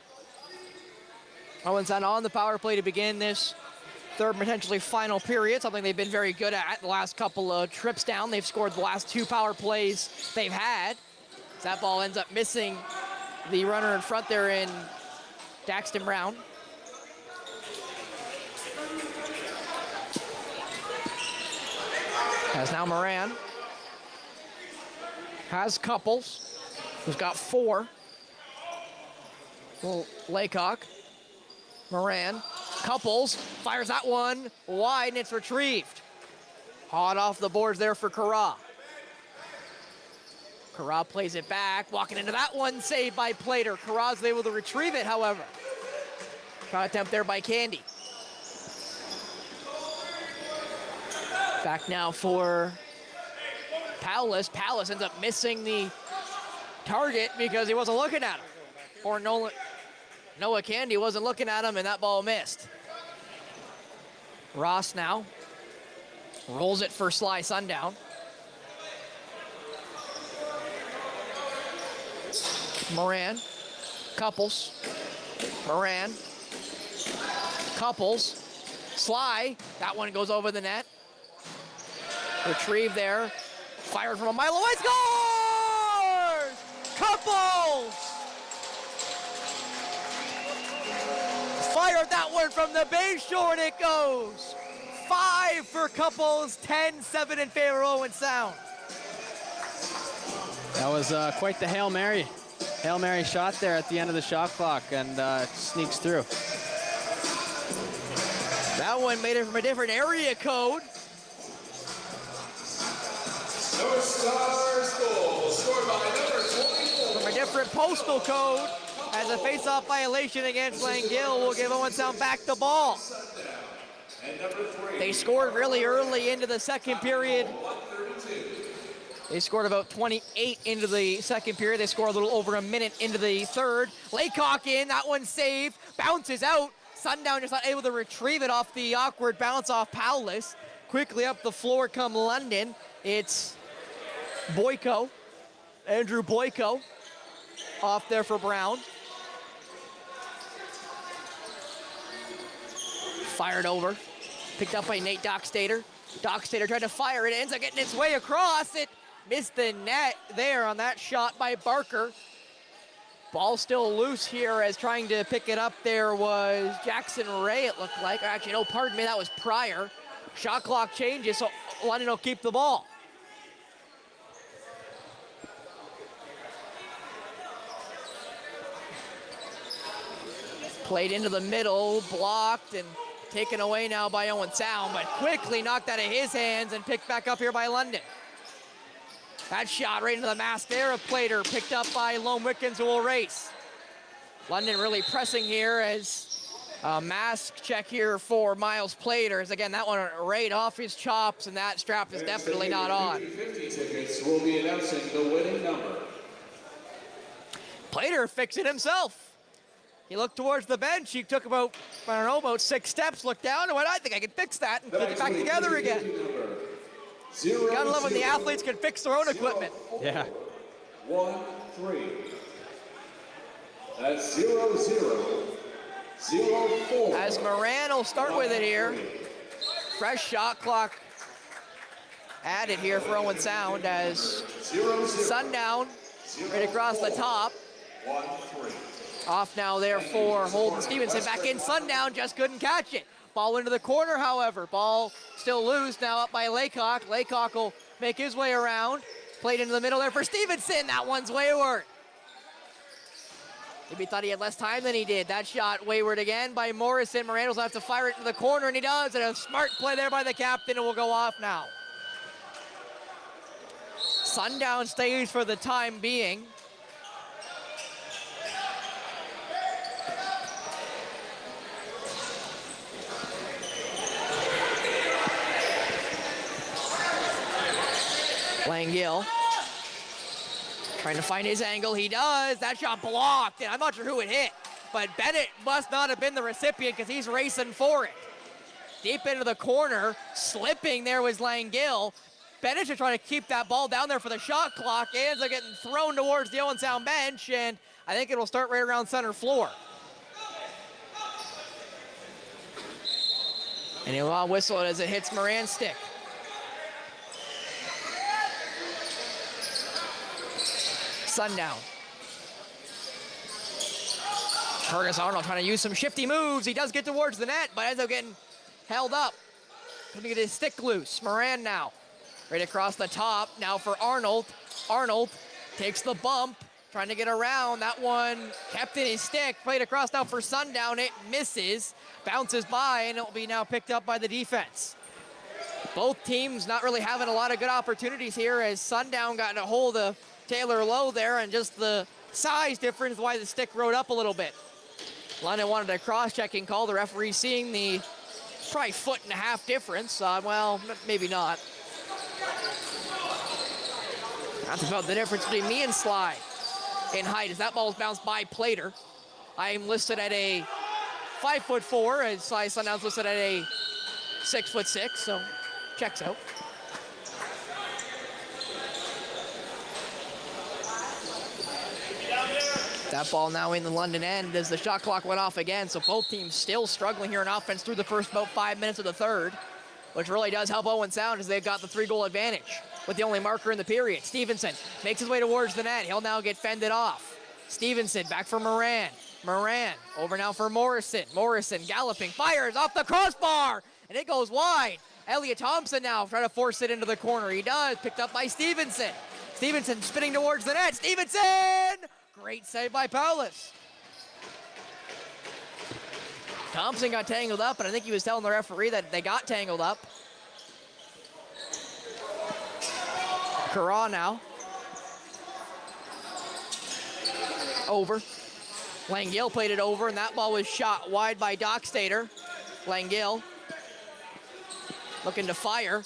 Owen Sound on the power play to begin this third, potentially final period, something they've been very good at the last couple of trips down. They've scored the last 2 power plays they've had. That ball ends up missing the runner in front there in Daxton Brown. Has now Moran. Has Couples, who's got 4. Well, Laycock. Moran. Couples fires that one wide, and it's retrieved. Hot off the boards there for Carra. Carra plays it back, walking into that one, saved by Plater. Carra's able to retrieve it, however. Shot attempt there by Candy. Back now for Paulus. Paulus ends up missing the target because he wasn't looking at him. Or Noah Candy wasn't looking at him, and that ball missed. Ross now rolls it for Sly Sundown. Moran, Couples, Moran, Couples, Sly, that one goes over the net. Retrieve there, fired from a mile away, scores! Couples! Fired that one from the base shore, and it goes. 5 for Couples, 10-7 in favor of Owen Sound. That was quite the Hail Mary. Hail Mary shot there at the end of the shot clock, and sneaks through. That one made it from a different area code. North Stars goal scored by number 24. From a different postal code, as a face-off violation against Langell will give Owen Sound back the ball. They scored really early into the second period. They scored about 28 into the second period. They scored a little over a minute into the third. Laycock in, that one saved, bounces out. Sundown just not able to retrieve it off the awkward bounce off Paulus. Quickly up the floor come London. It's Boyko, Andrew Boyko, off there for Brown. Fired over, picked up by Nate Dockstader. Dockstader tried to fire it, ends up getting its way across. It missed the net there on that shot by Barker. Ball still loose here as trying to pick it up there was Jackson Ray, it looked like. Actually, no, pardon me, that was Pryor. Shot clock changes, so London will keep the ball. Played into the middle, blocked, and taken away now by Owen Sound, but quickly knocked out of his hands and picked back up here by London. That shot right into the mask there of Plater, picked up by Lone Wickens, who will race. London really pressing here as a mask check here for Miles Plater. As again, that one right off his chops, and that strap is definitely not on. 50 tickets will be announcing the winning number. Plater fixed it himself. He looked towards the bench. He took about, I don't know, about 6 steps, looked down, and went, I think I can fix that, and put it back together again. You gotta love when the athletes can fix their own equipment. Yeah. 1-3. That's 0-0. 0-4. As Moran will start with it here. Fresh shot clock added here for Owen Sound as Sundown right across the top. 1-3. Off now there for Holden Stevenson. Back in, Sundown just couldn't catch it. Ball into the corner, however. Ball still loose, now up by Laycock. Laycock will make his way around. Played into the middle there for Stevenson. That one's wayward. Maybe thought he had less time than he did. That shot wayward again by Morrison. Morano's have to fire it into the corner, and he does. And a smart play there by the captain, and will go off now. Sundown stays for the time being. Langell trying to find his angle. He does. That shot blocked, and I'm not sure who it hit, but Bennett must not have been the recipient because he's racing for it. Deep into the corner, slipping there was Langell. Bennett should try to keep that ball down there for the shot clock. It ends up getting thrown towards the Owen Sound bench, and I think it'll start right around center floor. And he'll whistle it as it hits Moran's stick. Sundown. Curtis Arnold trying to use some shifty moves. He does get towards the net, but ends up getting held up. Couldn't get his stick loose. Moran now. Right across the top. Now for Arnold. Arnold takes the bump. Trying to get around. That one kept in his stick. Played across now for Sundown. It misses. Bounces by, and it will be now picked up by the defense. Both teams not really having a lot of good opportunities here as Sundown got a hold of Taylor Lowe there, and just the size difference why the stick rode up a little bit. London wanted a cross-checking call. The referee seeing the probably 1.5 foot difference. Well, maybe not. That's about the difference between me and Sly in height as that ball's bounced by Plater. I'm listed at a 5'4", as Sly Sundown's listed at a 6'6", so checks out. That ball now in the London end as the shot clock went off again, so both teams still struggling here in offense through the first about 5 minutes of the third, which really does help Owen Sound as they've got the 3-goal advantage with the only marker in the period. Stevenson makes his way towards the net. He'll now get fended off. Stevenson back for Moran. Moran over now for Morrison. Morrison galloping, fires off the crossbar, and it goes wide. Elliot Thompson now trying to force it into the corner. He does, picked up by Stevenson. Stevenson spinning towards the net. Stevenson! Great save by Paulus. Thompson got tangled up, and I think he was telling the referee that they got tangled up. Curran now. Over. Langell played it over, and that ball was shot wide by Dockstader. Langell looking to fire.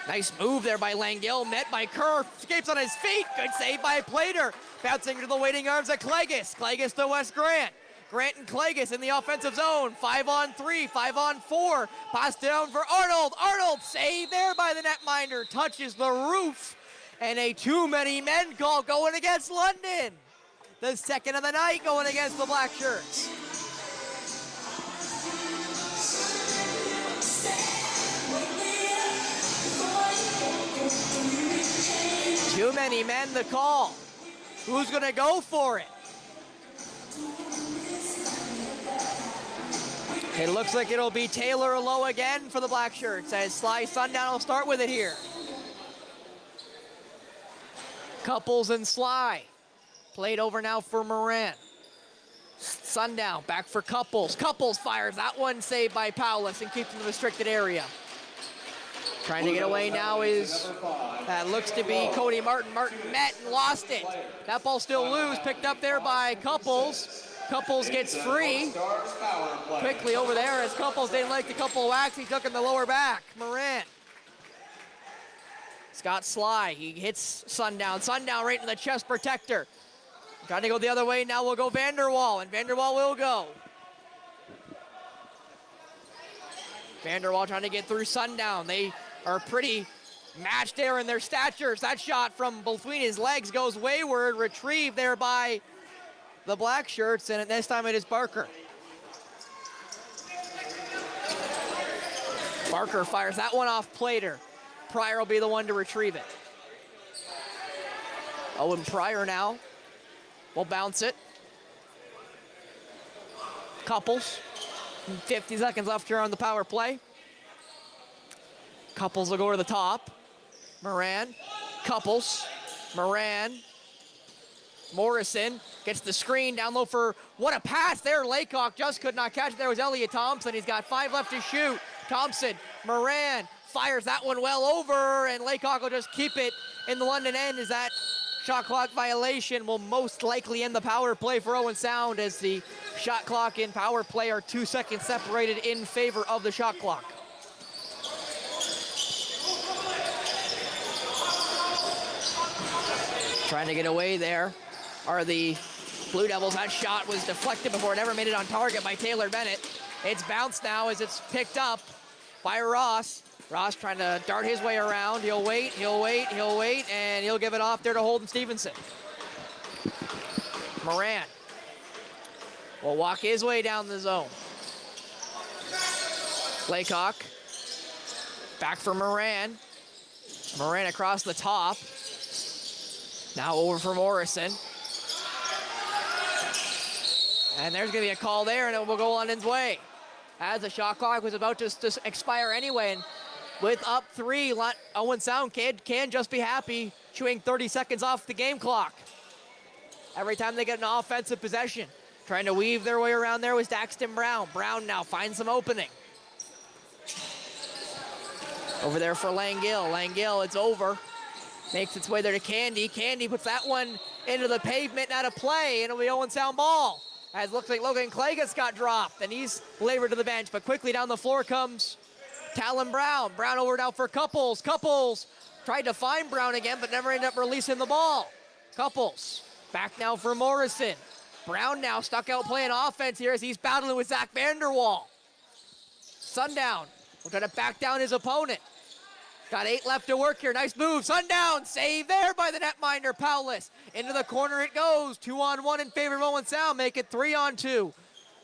Nice move there by Langell, met by Kerr, escapes on his feet. Good save by Plater. Bouncing to the waiting arms of Clegus. Clegus to Wes Grant. Grant and Clegus in the offensive zone. 5-on-3, 5-on-4. Pass down for Arnold. Arnold, save there by the netminder. Touches the roof. And a too many men call going against London. The second of the night going against the Black Shirts. Too many men the call. Who's gonna go for it? It looks like it'll be Taylor low again for the Black Shirts as Sly Sundown will start with it here. Couples and Sly. Played over now for Moran. Sundown back for Couples. Couples fires that one, saved by Paulus and keeps in the restricted area. Trying to get away now is, that looks to be Cody Martin. Martin met and lost it. That ball still loose, picked up there by Couples. Couples gets free. Quickly over there as Couples didn't like the couple whacks. He took in the lower back. Moran. Scott Sly, he hits Sundown. Sundown right in the chest protector. Trying to go the other way, now we'll go Vanderwall, and Vanderwall will go. Vanderwall trying to get through Sundown. They are pretty matched there in their statures. That shot from between his legs goes wayward, retrieved there by the Black Shirts, and this time it is Barker. Barker fires that one off Plater. Pryor will be the one to retrieve it. Owen Pryor now will bounce it. Couples. 50 seconds left here on the power play. Couples will go to the top. Moran. Couples. Moran. Morrison gets the screen down low for, what a pass there. Laycock just could not catch it. There was Elliot Thompson. He's got 5 left to shoot. Thompson. Moran fires that one well over, and Laycock will just keep it in the London end as that shot clock violation will most likely end the power play for Owen Sound, as the shot clock and power play are 2 seconds separated in favor of the shot clock. Trying to get away there are the Blue Devils. That shot was deflected before it ever made it on target by Taylor Bennett. It's bounced now as it's picked up by Ross. Ross trying to dart his way around. He'll wait, and he'll give it off there to Holden Stevenson. Moran will walk his way down the zone. Laycock back for Moran. Moran across the top. Now over for Morrison. And there's going to be a call there, and it will go London's way. As the shot clock was about to expire anyway, and with up 3, Owen Sound can just be happy chewing 30 seconds off the game clock. Every time they get an offensive possession, trying to weave their way around there was Daxton Brown. Brown now finds some opening. Over there for Langell. Langell, it's over. Makes its way there to Candy. Candy puts that one into the pavement, out of play, and it'll be Owen Sound ball. As it looks like Logan Clegus got dropped, and he's labored to the bench, but quickly down the floor comes Talon Brown. Brown over now for Couples. Couples tried to find Brown again, but never ended up releasing the ball. Couples back now for Morrison. Brown now stuck out playing offense here as he's battling with Zach Vanderwall. Sundown will try to back down his opponent. Got 8 left to work here. Nice move. Sundown. Save there by the netminder, Paulus. Into the corner it goes. 2-on-1 in favor of Owen Sound. Make it 3-on-2.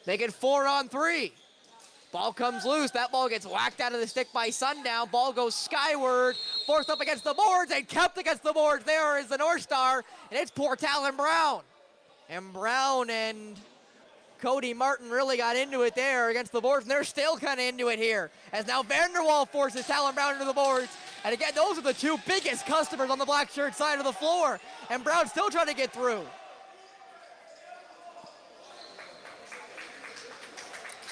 Make it 4-on-3. Ball comes loose. That ball gets whacked out of the stick by Sundown. Ball goes skyward. Forced up against the boards and kept against the boards. There is the North Star. And it's poor Talon Brown. And Brown and Cody Martin really got into it there against the boards, and they're still kind of into it here. As now Vanderwall forces Talon Brown into the boards. And again, those are the 2 biggest customers on the black shirt side of the floor. And Brown still trying to get through.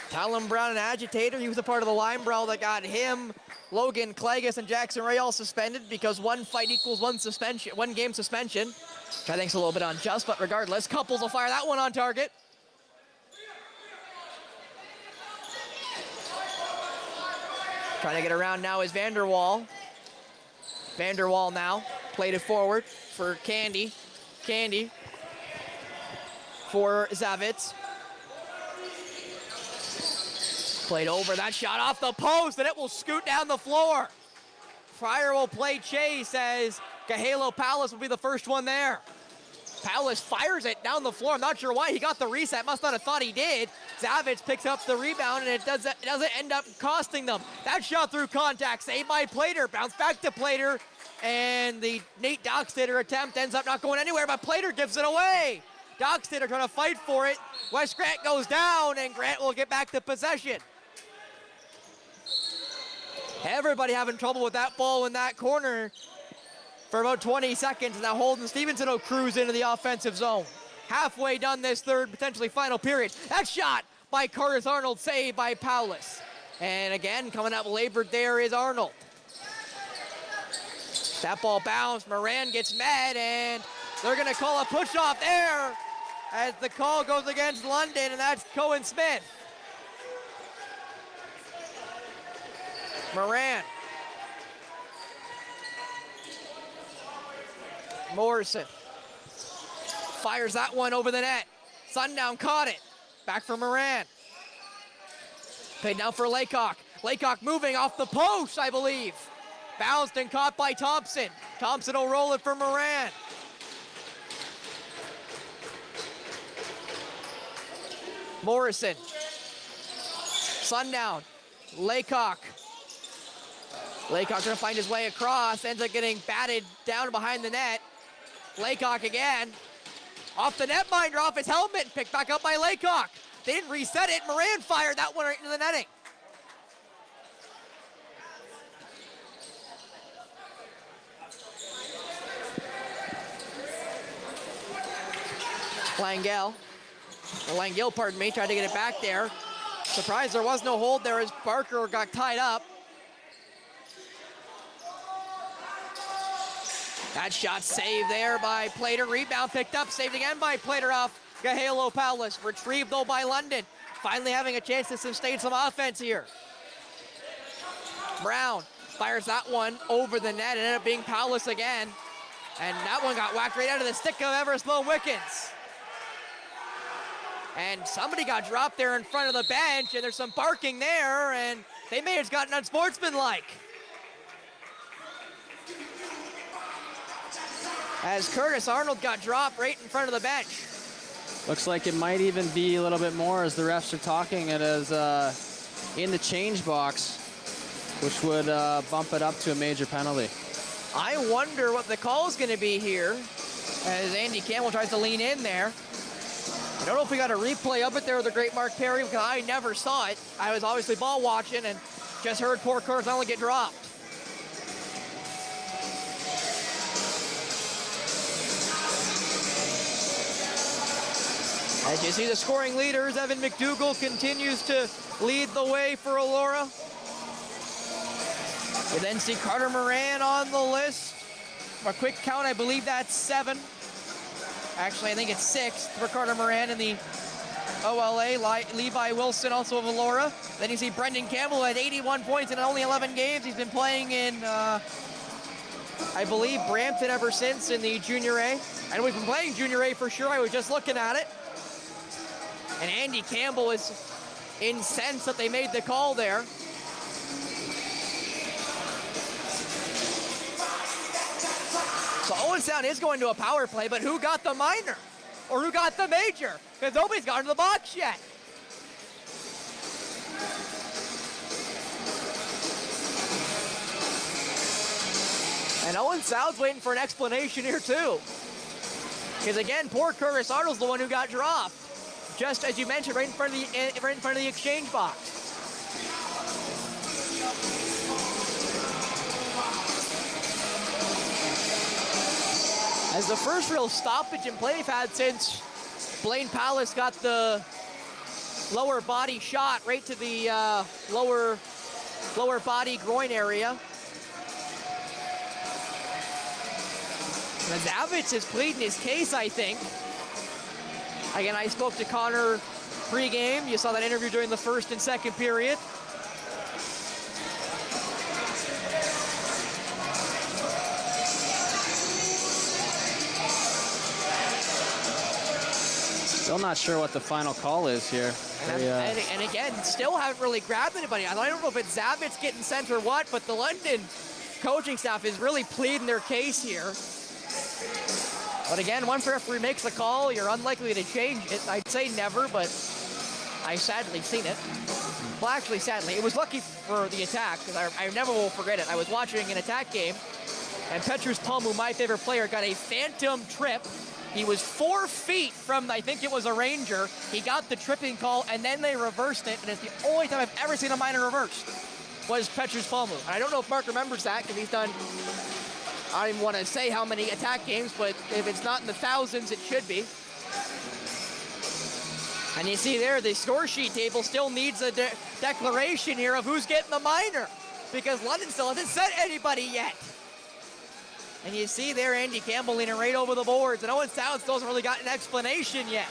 Talon Brown, an agitator. He was a part of the line brawl that got him Logan Klagas and Jackson Ray all suspended because one fight equals one game suspension, which I think is a little bit unjust, but regardless, Couples will fire that one on target. Trying to get around now is Vanderwall. Vanderwall now, played it forward for Candy. Candy for Zavitz. Played over, that shot off the post, and it will scoot down the floor. Fryer will play chase as Kahalo Palace will be the first one there. Palace fires it down the floor. I'm not sure why he got the reset. Must not have thought he did. Zavitz picks up the rebound, and it doesn't end up costing them. That shot through contact, saved by Plater. Bounce back to Plater, and the Nate Dockstader attempt ends up not going anywhere, but Plater gives it away. Dockstader trying to fight for it. West Grant goes down, and Grant will get back to possession. Everybody having trouble with that ball in that corner for about 20 seconds. Now Holden Stevenson will cruise into the offensive zone. Halfway done this third, potentially final period. That shot by Curtis Arnold, saved by Paulus. And again, coming up labored there is Arnold. That ball bounced, Moran gets mad, and they're gonna call a push-off there as the call goes against London, and that's Cohen Smith. Moran. Morrison fires that one over the net. Sundown caught it. Back for Moran. Paid down for Laycock. Laycock moving off the post, I believe. Bounced and caught by Thompson. Thompson will roll it for Moran. Morrison. Sundown. Laycock. Laycock trying to find his way across, ends up getting batted down behind the net. Laycock again. Off the netminder, off his helmet, picked back up by Laycock. They didn't reset it. Moran fired that one right into the netting. Langell, pardon me, tried to get it back there. Surprised there was no hold there as Barker got tied up. That shot saved there by Plater. Rebound picked up, saved again by Plater off Kahalo Palace. Retrieved though by London. Finally having a chance to sustain some offense here. Brown fires that one over the net. It ended up being Palace again. And that one got whacked right out of the stick of Everest Low Wickens. And somebody got dropped there in front of the bench, and there's some barking there, and they may have gotten unsportsmanlike. As Curtis Arnold got dropped right in front of the bench. Looks like it might even be a little bit more as the refs are talking. It is in the change box, which would bump it up to a major penalty. I wonder what the call is going to be here as Andy Campbell tries to lean in there. I don't know if we got a replay of it there with the great Mark Perry, because I never saw it. I was obviously ball watching and just heard poor Curtis Arnold get dropped. As you see the scoring leaders, Evan McDougall continues to lead the way for Elora. You then see Carter Moran on the list. For a quick count, I believe that's 7. Actually, I think it's 6 for Carter Moran in the OLA. Levi Wilson also of Elora. Then you see Brendan Campbell at 81 points in only 11 games. He's been playing in, I believe, Brampton ever since in the Junior A. And we've been playing Junior A for sure. I was just looking at it. And Andy Campbell is incensed that they made the call there. So Owen Sound is going to a power play, but who got the minor? Or who got the major? Because nobody's got into the box yet. And Owen Sound's waiting for an explanation here too. Because again, poor Curtis Arnold's the one who got dropped. Just as you mentioned, right in front of the exchange box. As the first real stoppage in play we've had since Blaine Palace got the lower body shot right to the lower lower body groin area. Zavitz is pleading his case, I think. Again, I spoke to Connor pre-game. You saw that interview during the first and second period. Still not sure what the final call is here. And again, still haven't really grabbed anybody. I don't know if it's Zavitz getting sent or what, but the London coaching staff is really pleading their case here. But again, once the referee makes a call, you're unlikely to change it. I'd say never, but I've sadly seen it. Well, actually, sadly, it was lucky for the attack, because I never will forget it. I was watching an attack game, and Petrus Palmu, my favorite player, got a phantom trip. He was 4 feet from, I think it was a Ranger. He got the tripping call, and then they reversed it, and it's the only time I've ever seen a minor reversed was Petrus Palmu. And I don't know if Mark remembers that, because he's done, I don't even want to say how many attack games, but if it's not in the thousands, it should be. And you see there, the score sheet table still needs a declaration here of who's getting the minor, because London still hasn't sent anybody yet. And you see there Andy Campbell leaning right over the boards, and Owen Sound still hasn't really got an explanation yet.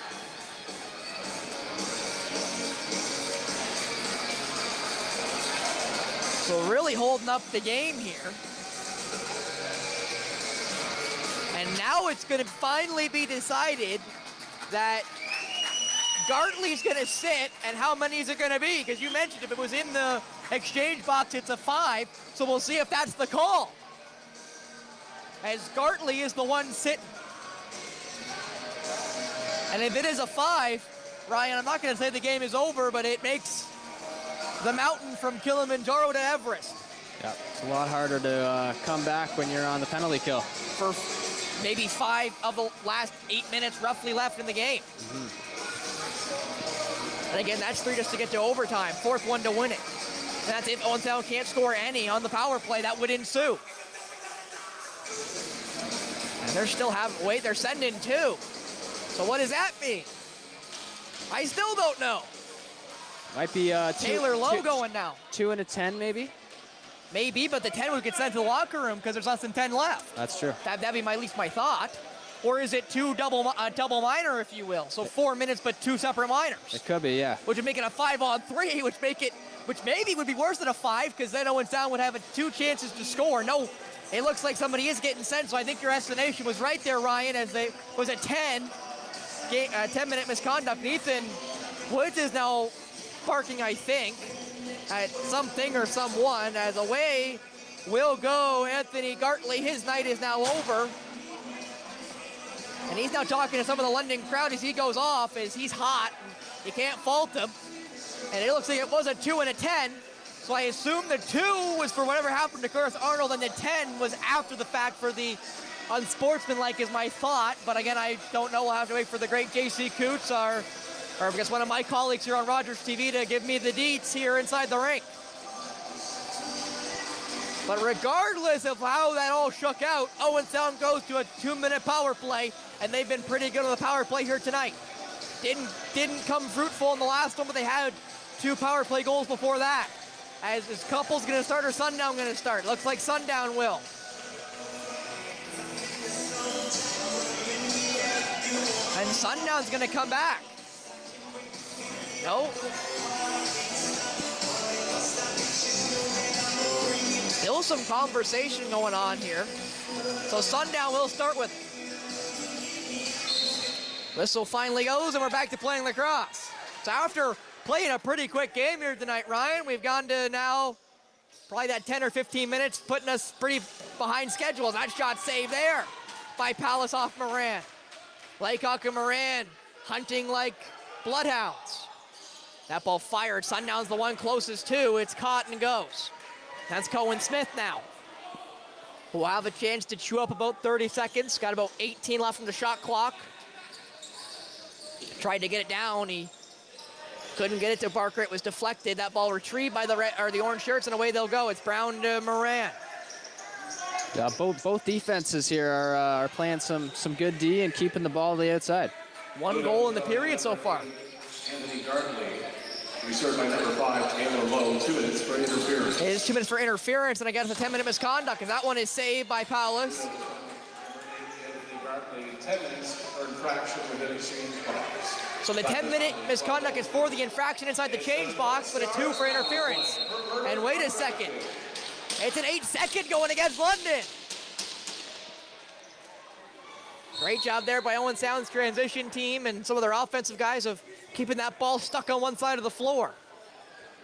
So really holding up the game here. And now it's going to finally be decided that Gartley's going to sit, and how many is it going to be? Because you mentioned if it was in the exchange box, it's a 5, so we'll see if that's the call. As Gartley is the one sitting. And if it is a 5, Ryan, I'm not going to say the game is over, but it makes the mountain from Kilimanjaro to Everest. Yeah, it's a lot harder to come back when you're on the penalty kill. For maybe 5 of the last 8 minutes roughly left in the game. And again, that's 3 just to get to overtime. 4th one to win it. And that's if Owen Sound can't score any on the power play, that would ensue. And they're still wait, they're sending 2. So what does that mean? I still don't know. Might be Taylor Lowe going now. 2 and a 10 maybe? Maybe, but the 10 would get sent to the locker room because there's less than 10 left. That's true. That'd be at least my thought. Or is it 2 double minor, if you will? So 4 minutes, but 2 separate minors. It could be, yeah. Which would make it a 5-on-3, which maybe would be worse than a 5, because then Owen Sound would have 2 chances to score. No, it looks like somebody is getting sent, so I think your estimation was right there, Ryan, as they was a 10-minute misconduct. Ethan Woods is now barking, I think, at something or someone, as away will go Anthony Gartley. His night is now over. And he's now talking to some of the London crowd as he goes off, as he's hot. You can't fault him. And it looks like it was a 2 and a 10. So I assume the 2 was for whatever happened to Curtis Arnold, and the 10 was after the fact for the unsportsmanlike is my thought. But again, I don't know. We'll have to wait for the great J.C. Coots, or I guess one of my colleagues here on Rogers TV, to give me the deets here inside the rink. But regardless of how that all shook out, Owen Sound goes to a 2-minute power play, and they've been pretty good on the power play here tonight. Didn't come fruitful in the last one, but they had 2 power play goals before that. As is Couples going to start or Sundown going to start? Looks like Sundown will. And Sundown's going to come back. No. Still some conversation going on here. So Sundown will start with. Whistle finally goes, and we're back to playing lacrosse. So after playing a pretty quick game here tonight, Ryan, we've gone to now probably that 10 or 15 minutes, putting us pretty behind schedule. That shot saved there by Palace off Moran. Laycock and Moran hunting like bloodhounds. That ball fired. Sundown's the one closest to. It's caught and goes. That's Cohen Smith now, who will have a chance to chew up about 30 seconds. Got about 18 left on the shot clock. Tried to get it down. He couldn't get it to Barker. It was deflected. That ball retrieved by the orange shirts, and away they'll go. It's Brown to Moran. Yeah, both defenses here are playing some good D and keeping the ball to the outside. 1 goal in the period so far. Anthony Gartley, We serve by number 5, Taylor Lowe, 2 minutes for interference. It is 2 minutes for interference, and again, it's a 10-minute misconduct, and that one is saved by Paulus. 10 minutes for infraction within exchange box. So the 10-minute misconduct is for the infraction inside the change box, but a 2 for interference. And wait a second. It's an 8-second going against London. Great job there by Owen Sound's transition team and some of their offensive guys of keeping that ball stuck on one side of the floor.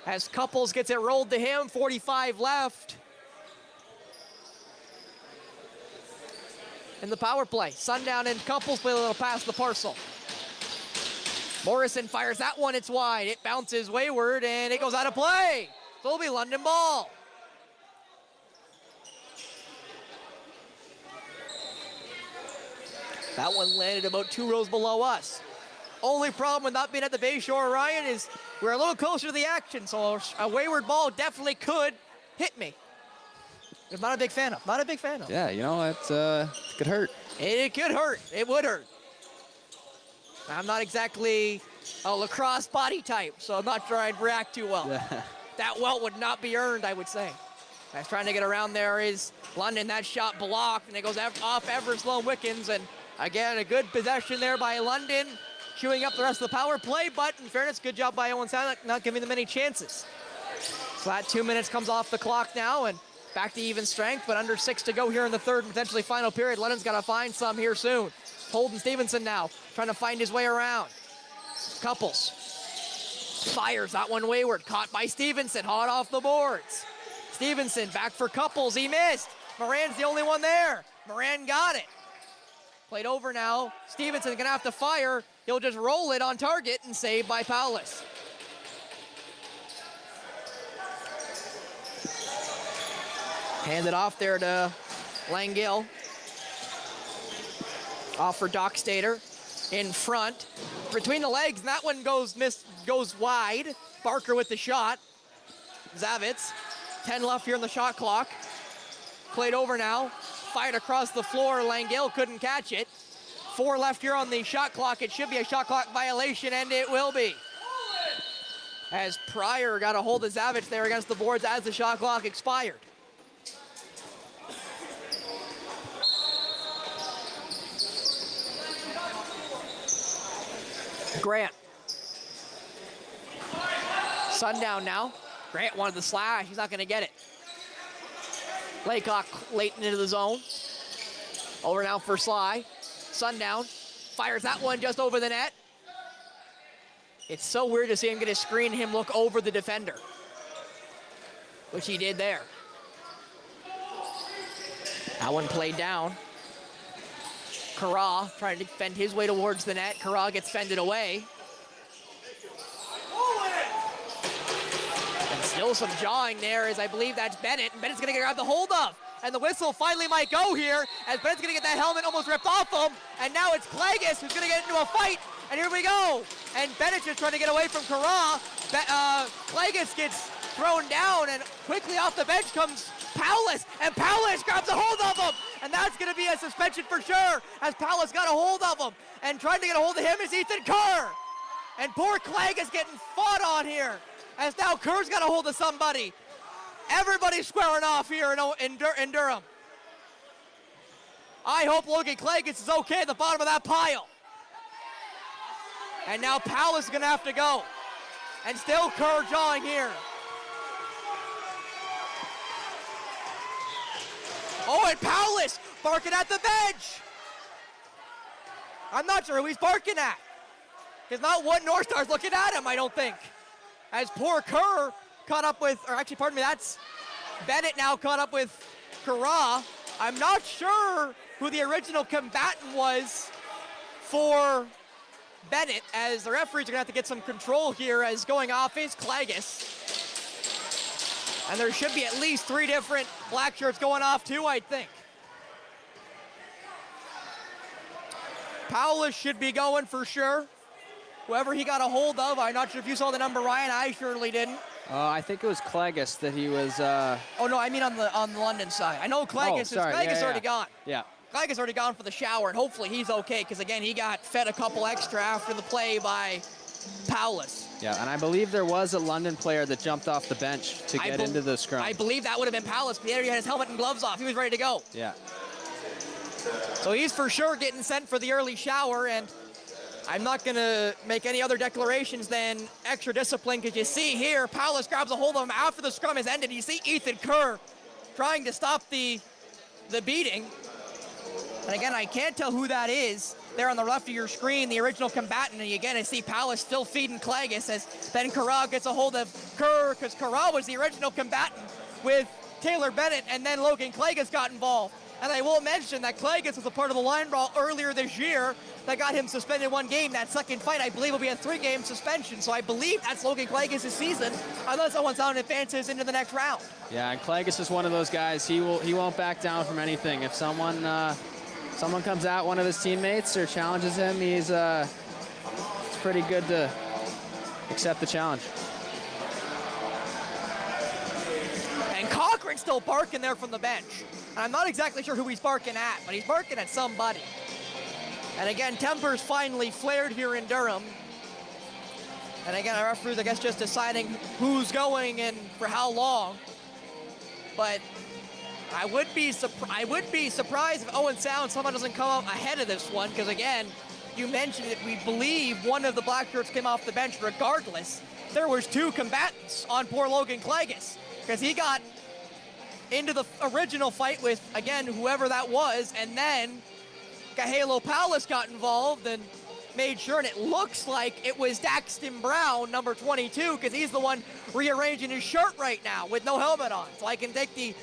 As Couples gets it rolled to him, 45 left. In the power play, Sundown and Couples play a little past the parcel. Morrison fires that one, it's wide. It bounces wayward and it goes out of play. So it'll be London ball. That one landed about 2 rows below us. Only problem with not being at the Bayshore, Ryan, is we're a little closer to the action, so a wayward ball definitely could hit me. I'm not a big fan of. Not a big fan of. Yeah, you know, it could hurt. It could hurt. It would hurt. I'm not exactly a lacrosse body type, so I'm not sure I'd react too well. That welt would not be earned, I would say. As trying to get around there is London. That shot blocked, and it goes off Everslow Wickens. And again, a good possession there by London, chewing up the rest of the power play. But in fairness, good job by Owen Sound, not giving them any chances. So that 2 minutes comes off the clock now, and back to even strength, but under 6 to go here in the third and potentially final period. London's got to find some here soon. Holden Stevenson now trying to find his way around. Couples fires that one wayward, caught by Stevenson, hot off the boards. Stevenson back for Couples, he missed. Moran's the only one there. Moran got it. Played over now. Stevenson gonna have to fire. He'll just roll it on target and saved by Paulus. Hand it off there to Langell. Off for Doc Stater. In front. Between the legs, and that one goes wide. Barker with the shot. Zavitz. 10 left here on the shot clock. Played over now. Fired across the floor. Langell couldn't catch it. 4 left here on the shot clock. It should be a shot clock violation, and it will be. As Pryor got a hold of Zavitz there against the boards as the shot clock expired. Grant. Sundown now. Grant wanted the slash. He's not going to get it. Laycock late into the zone. Over now for Sly. Sundown fires that one just over the net. It's so weird to see him get a screen and him look over the defender, which he did there. That one played down. Carra trying to defend his way towards the net. Carra gets fended away. And still some jawing there as I believe that's Bennett. And Bennett's gonna get grabbed the hold of. And the whistle finally might go here as Bennett's gonna get that helmet almost ripped off him. And now it's Klages who's gonna get into a fight. And here we go. And Bennett's just trying to get away from Carra. Klages gets thrown down and quickly off the bench comes Paulus, and Paulus grabs a hold of him, and that's going to be a suspension for sure, as Paulus got a hold of him, and trying to get a hold of him is Ethan Kerr, and poor Clegg is getting fought on here, as now Kerr's got a hold of somebody. Everybody's squaring off here in Durham. I hope Logan Clegg is okay at the bottom of that pile. And now Paulus is going to have to go, and still Kerr jawing here. Oh, and Paulus barking at the bench. I'm not sure who he's barking at. Because not one North Star's looking at him, I don't think. As poor Kerr caught up with, or actually, pardon me, that's Bennett now caught up with Carra. I'm not sure who the original combatant was for Bennett, as the referees are going to have to get some control here, as going off is Klages. And there should be at least 3 different black shirts going off too, I think. Paulus should be going for sure. Whoever he got a hold of, I'm not sure if you saw the number, Ryan. I surely didn't. I think it was Klages that he was. Oh no, I mean on the London side. I know Klages is already gone. Yeah. Klages already gone for the shower, and hopefully he's okay, because again he got fed a couple extra after the play by Paulus. Yeah, and I believe there was a London player that jumped off the bench to get into the scrum. I believe that would have been Palace. He had his helmet and gloves off. He was ready to go. Yeah. So he's for sure getting sent for the early shower, and I'm not going to make any other declarations than extra discipline, because you see here, Palace grabs a hold of him after the scrum has ended. You see Ethan Kerr trying to stop the beating. And again, I can't tell who that is. There on the left of your screen, the original combatant. And again, I see Palace still feeding Klages as Ben Carra gets a hold of Kerr, because Carra was the original combatant with Taylor Bennett, and then Logan Klages got involved. And I will mention that Klages was a part of the line brawl earlier this year that got him suspended 1 game. That second fight, I believe, will be a 3-game suspension. So I believe that's Logan Klages' season, unless Owen Sound advances into the next round. Yeah, and Klages is one of those guys. He won't back down from anything. If someone comes at one of his teammates or challenges him, it's pretty good to accept the challenge. And Cochran's still barking there from the bench. And I'm not exactly sure who he's barking at, but he's barking at somebody. And again, tempers finally flared here in Durham. And again, our referees, I guess, just deciding who's going and for how long. But I would be surprised if Owen Sound somehow doesn't come out ahead of this one, because again, you mentioned that we believe one of the black shirts came off the bench regardless. There was 2 combatants on poor Logan Klages, because he got into the original fight with, again, whoever that was, and then Kahalo Palace got involved and made sure, and it looks like it was Daxton Brown, number 22, because he's the one rearranging his shirt right now with no helmet on. So I can take the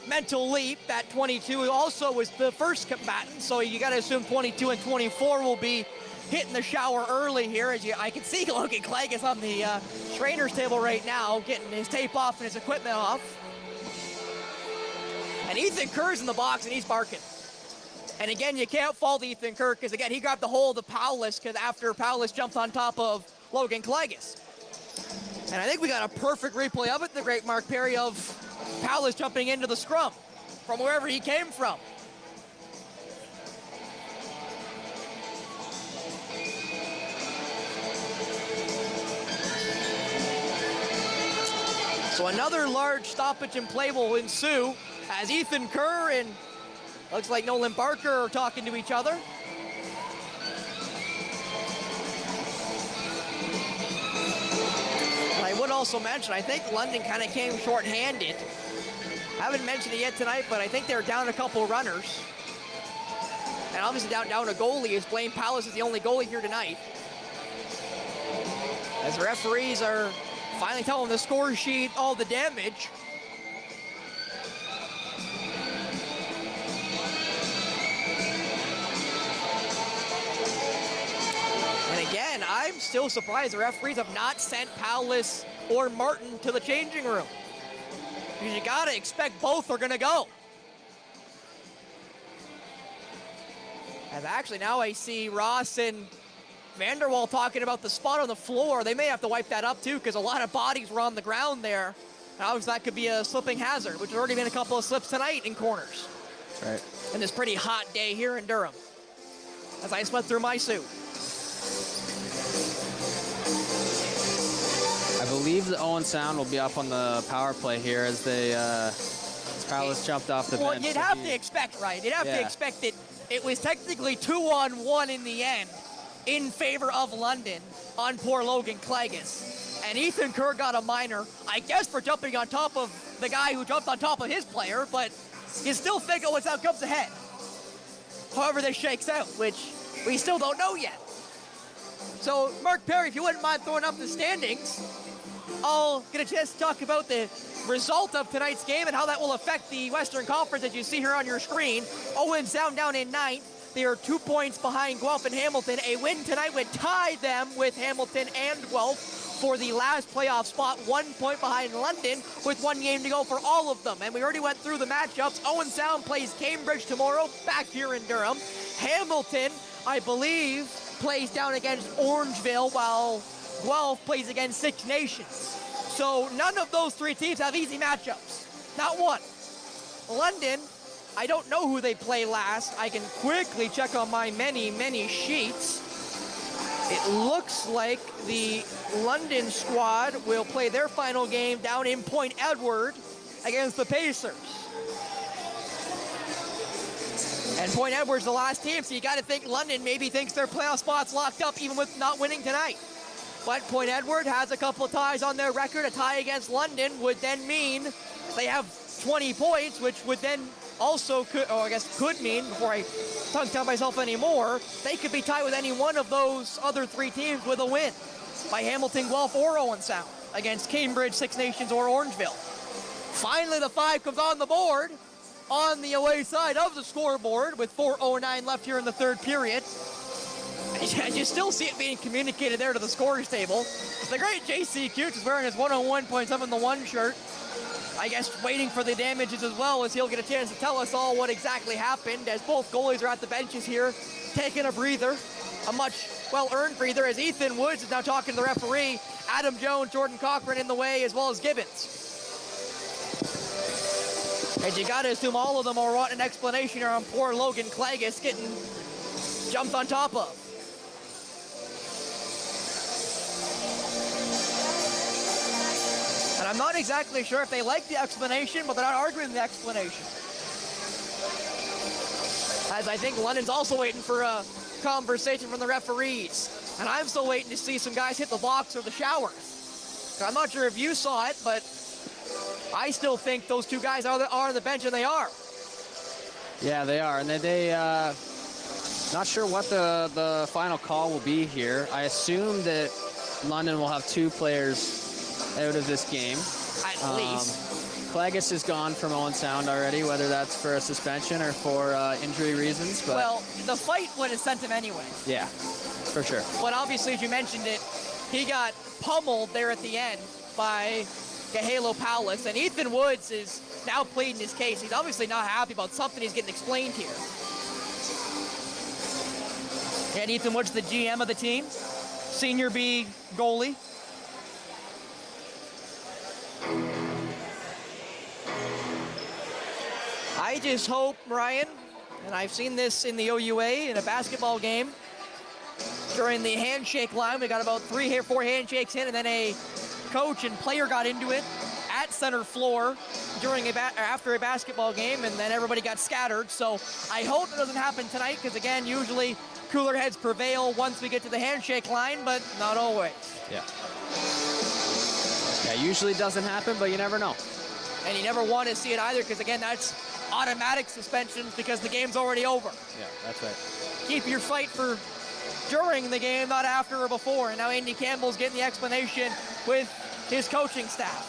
mental leap that 22 also was the first combatant, so you got to assume 22 and 24 will be hitting the shower early here. I can see Logan Klages on the trainer's table right now, getting his tape off and his equipment off. And Ethan Kerr's in the box, and he's barking. And again, you can't fault Ethan Kerr, because again, he grabbed the hold of Paulus after Paulus jumped on top of Logan Klages. And I think we got a perfect replay of it, the great Mark Perry, of Paulus jumping into the scrum from wherever he came from. So another large stoppage in play will ensue as Ethan Kerr and looks like Nolan Barker are talking to each other. And I would also mention, I think London kind of came short-handed. Haven't mentioned it yet tonight, but I think they're down a couple runners. And obviously down a goalie, as Blaine Palace is the only goalie here tonight. As the referees are finally telling the score sheet all the damage. And again, I'm still surprised the referees have not sent Palace or Martin to the changing room. Because you gotta expect both are gonna go. And actually now I see Ross and Vanderwall talking about the spot on the floor. They may have to wipe that up too, because a lot of bodies were on the ground there. And obviously that could be a slipping hazard, which has already been a couple of slips tonight in corners. Right. In this pretty hot day here in Durham. As I sweat through my suit. I believe the Owen Sound will be up on the power play here as they Palace jumped off the bench. Well, you'd have to expect, right? You'd have to expect that it was technically 2-on-1 in the end in favor of London on poor Logan Klages. And Ethan Kerr got a minor, I guess, for jumping on top of the guy who jumped on top of his player, but you still figure what's out comes ahead. However this shakes out, which we still don't know yet. So, Mark Perry, if you wouldn't mind throwing up the standings, I'll get a chance to talk about the result of tonight's game and how that will affect the Western Conference, as you see here on your screen. Owen Sound down in 9th. They are 2 points behind Guelph and Hamilton. A win tonight would tie them with Hamilton and Guelph for the last playoff spot. 1 point behind London with 1 game to go for all of them. And we already went through the matchups. Owen Sound plays Cambridge tomorrow, back here in Durham. Hamilton, I believe, plays down against Orangeville, while Guelph plays against Six Nations. So none of those 3 teams have easy matchups. Not one. London, I don't know who they play last. I can quickly check on my many, many sheets. It looks like the London squad will play their final game down in Point Edward against the Pacers. And Point Edward's the last team, so you got to think London maybe thinks their playoff spot's locked up even with not winning tonight. But Point Edward has a couple of ties on their record. A tie against London would then mean they have 20 points, which would then also could mean, before I tongue-tie myself anymore, they could be tied with any one of those other three teams with a win by Hamilton, Guelph, or Owen Sound against Cambridge, Six Nations, or Orangeville. Finally, the 5 comes on the board on the away side of the scoreboard with 4:09 left here in the third period. And you still see it being communicated there to the scorers table. The great J.C. Cooch is wearing his 101.7 shirt. I guess waiting for the damages as well, as he'll get a chance to tell us all what exactly happened, as both goalies are at the benches here, taking a breather, a much well-earned breather, as Ethan Woods is now talking to the referee, Adam Jones, Jordan Cochran in the way, as well as Gibbons. And you gotta assume all of them are wanting an explanation here on poor Logan Klages getting jumped on top of. And I'm not exactly sure if they like the explanation, but they're not arguing the explanation. As I think London's also waiting for a conversation from the referees. And I'm still waiting to see some guys hit the box or the showers. And I'm not sure if you saw it, but I still think those two guys are on the bench, and they are. Yeah, they are. And they not sure what the final call will be here. I assume that London will have 2 players out of this game. At least. Klages is gone from Owen Sound already, whether that's for a suspension or for injury reasons. But well, the fight would have sent him anyway. Yeah, for sure. But obviously, as you mentioned it, he got pummeled there at the end by Gahalo Paulus, and Ethan Woods is now pleading his case. He's obviously not happy about something he's getting explained here. And Ethan Woods, the GM of the team, Jr.B goalie. I just hope, Ryan, and I've seen this in the OUA in a basketball game, during the handshake line, we got about 3 or 4 handshakes in, and then a coach and player got into it at center floor during after a basketball game, and then everybody got scattered. So I hope it doesn't happen tonight, because again, usually cooler heads prevail once we get to the handshake line, but not always. Yeah. Yeah, usually doesn't happen, but you never know. And you never want to see it either, because again, that's automatic suspensions because the game's already over. Yeah, that's right. Keep your fight for during the game, not after or before. And now Andy Campbell's getting the explanation with his coaching staff.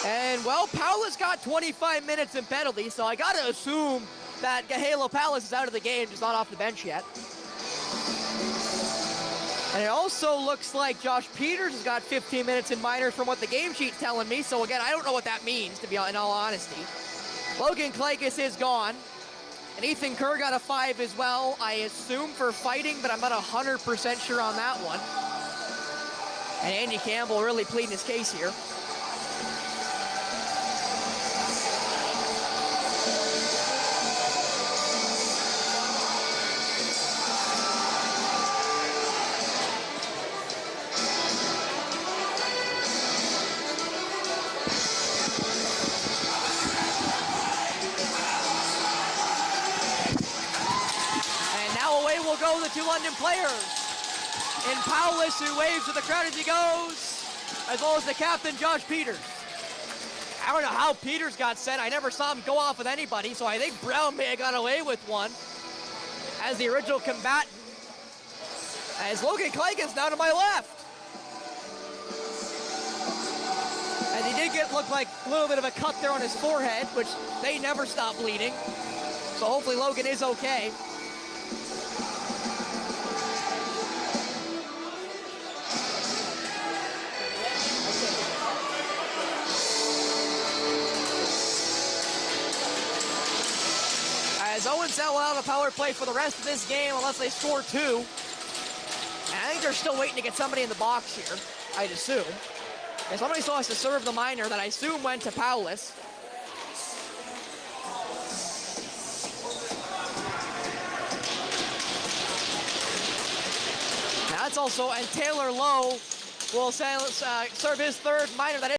And, well, Paulus got 25 minutes in penalty, so I got to assume that Gahalo Paulus is out of the game, just not off the bench yet. And it also looks like Josh Peters has got 15 minutes in minors from what the game sheet's telling me. So, again, I don't know what that means, to be in all honesty. Logan Klages is gone. And Ethan Kerr got a 5 as well, I assume for fighting, but I'm not 100% sure on that one. And Andy Campbell really pleading his case here. Go the 2 London players. And Paulus, who waves to the crowd as he goes, as well as the captain, Josh Peters. I don't know how Peters got sent. I never saw him go off with anybody, so I think Brown may have got away with one as the original combatant. As Logan Klages now to my left. And he did look like a little bit of a cut there on his forehead, which they never stop bleeding. So hopefully Logan is okay. As Owen Sound will have a power play for the rest of this game unless they score 2. And I think they're still waiting to get somebody in the box here, I'd assume. And somebody still has to serve the minor that I assume went to Paulus. also, and Taylor Lowe will serve his third minor. That is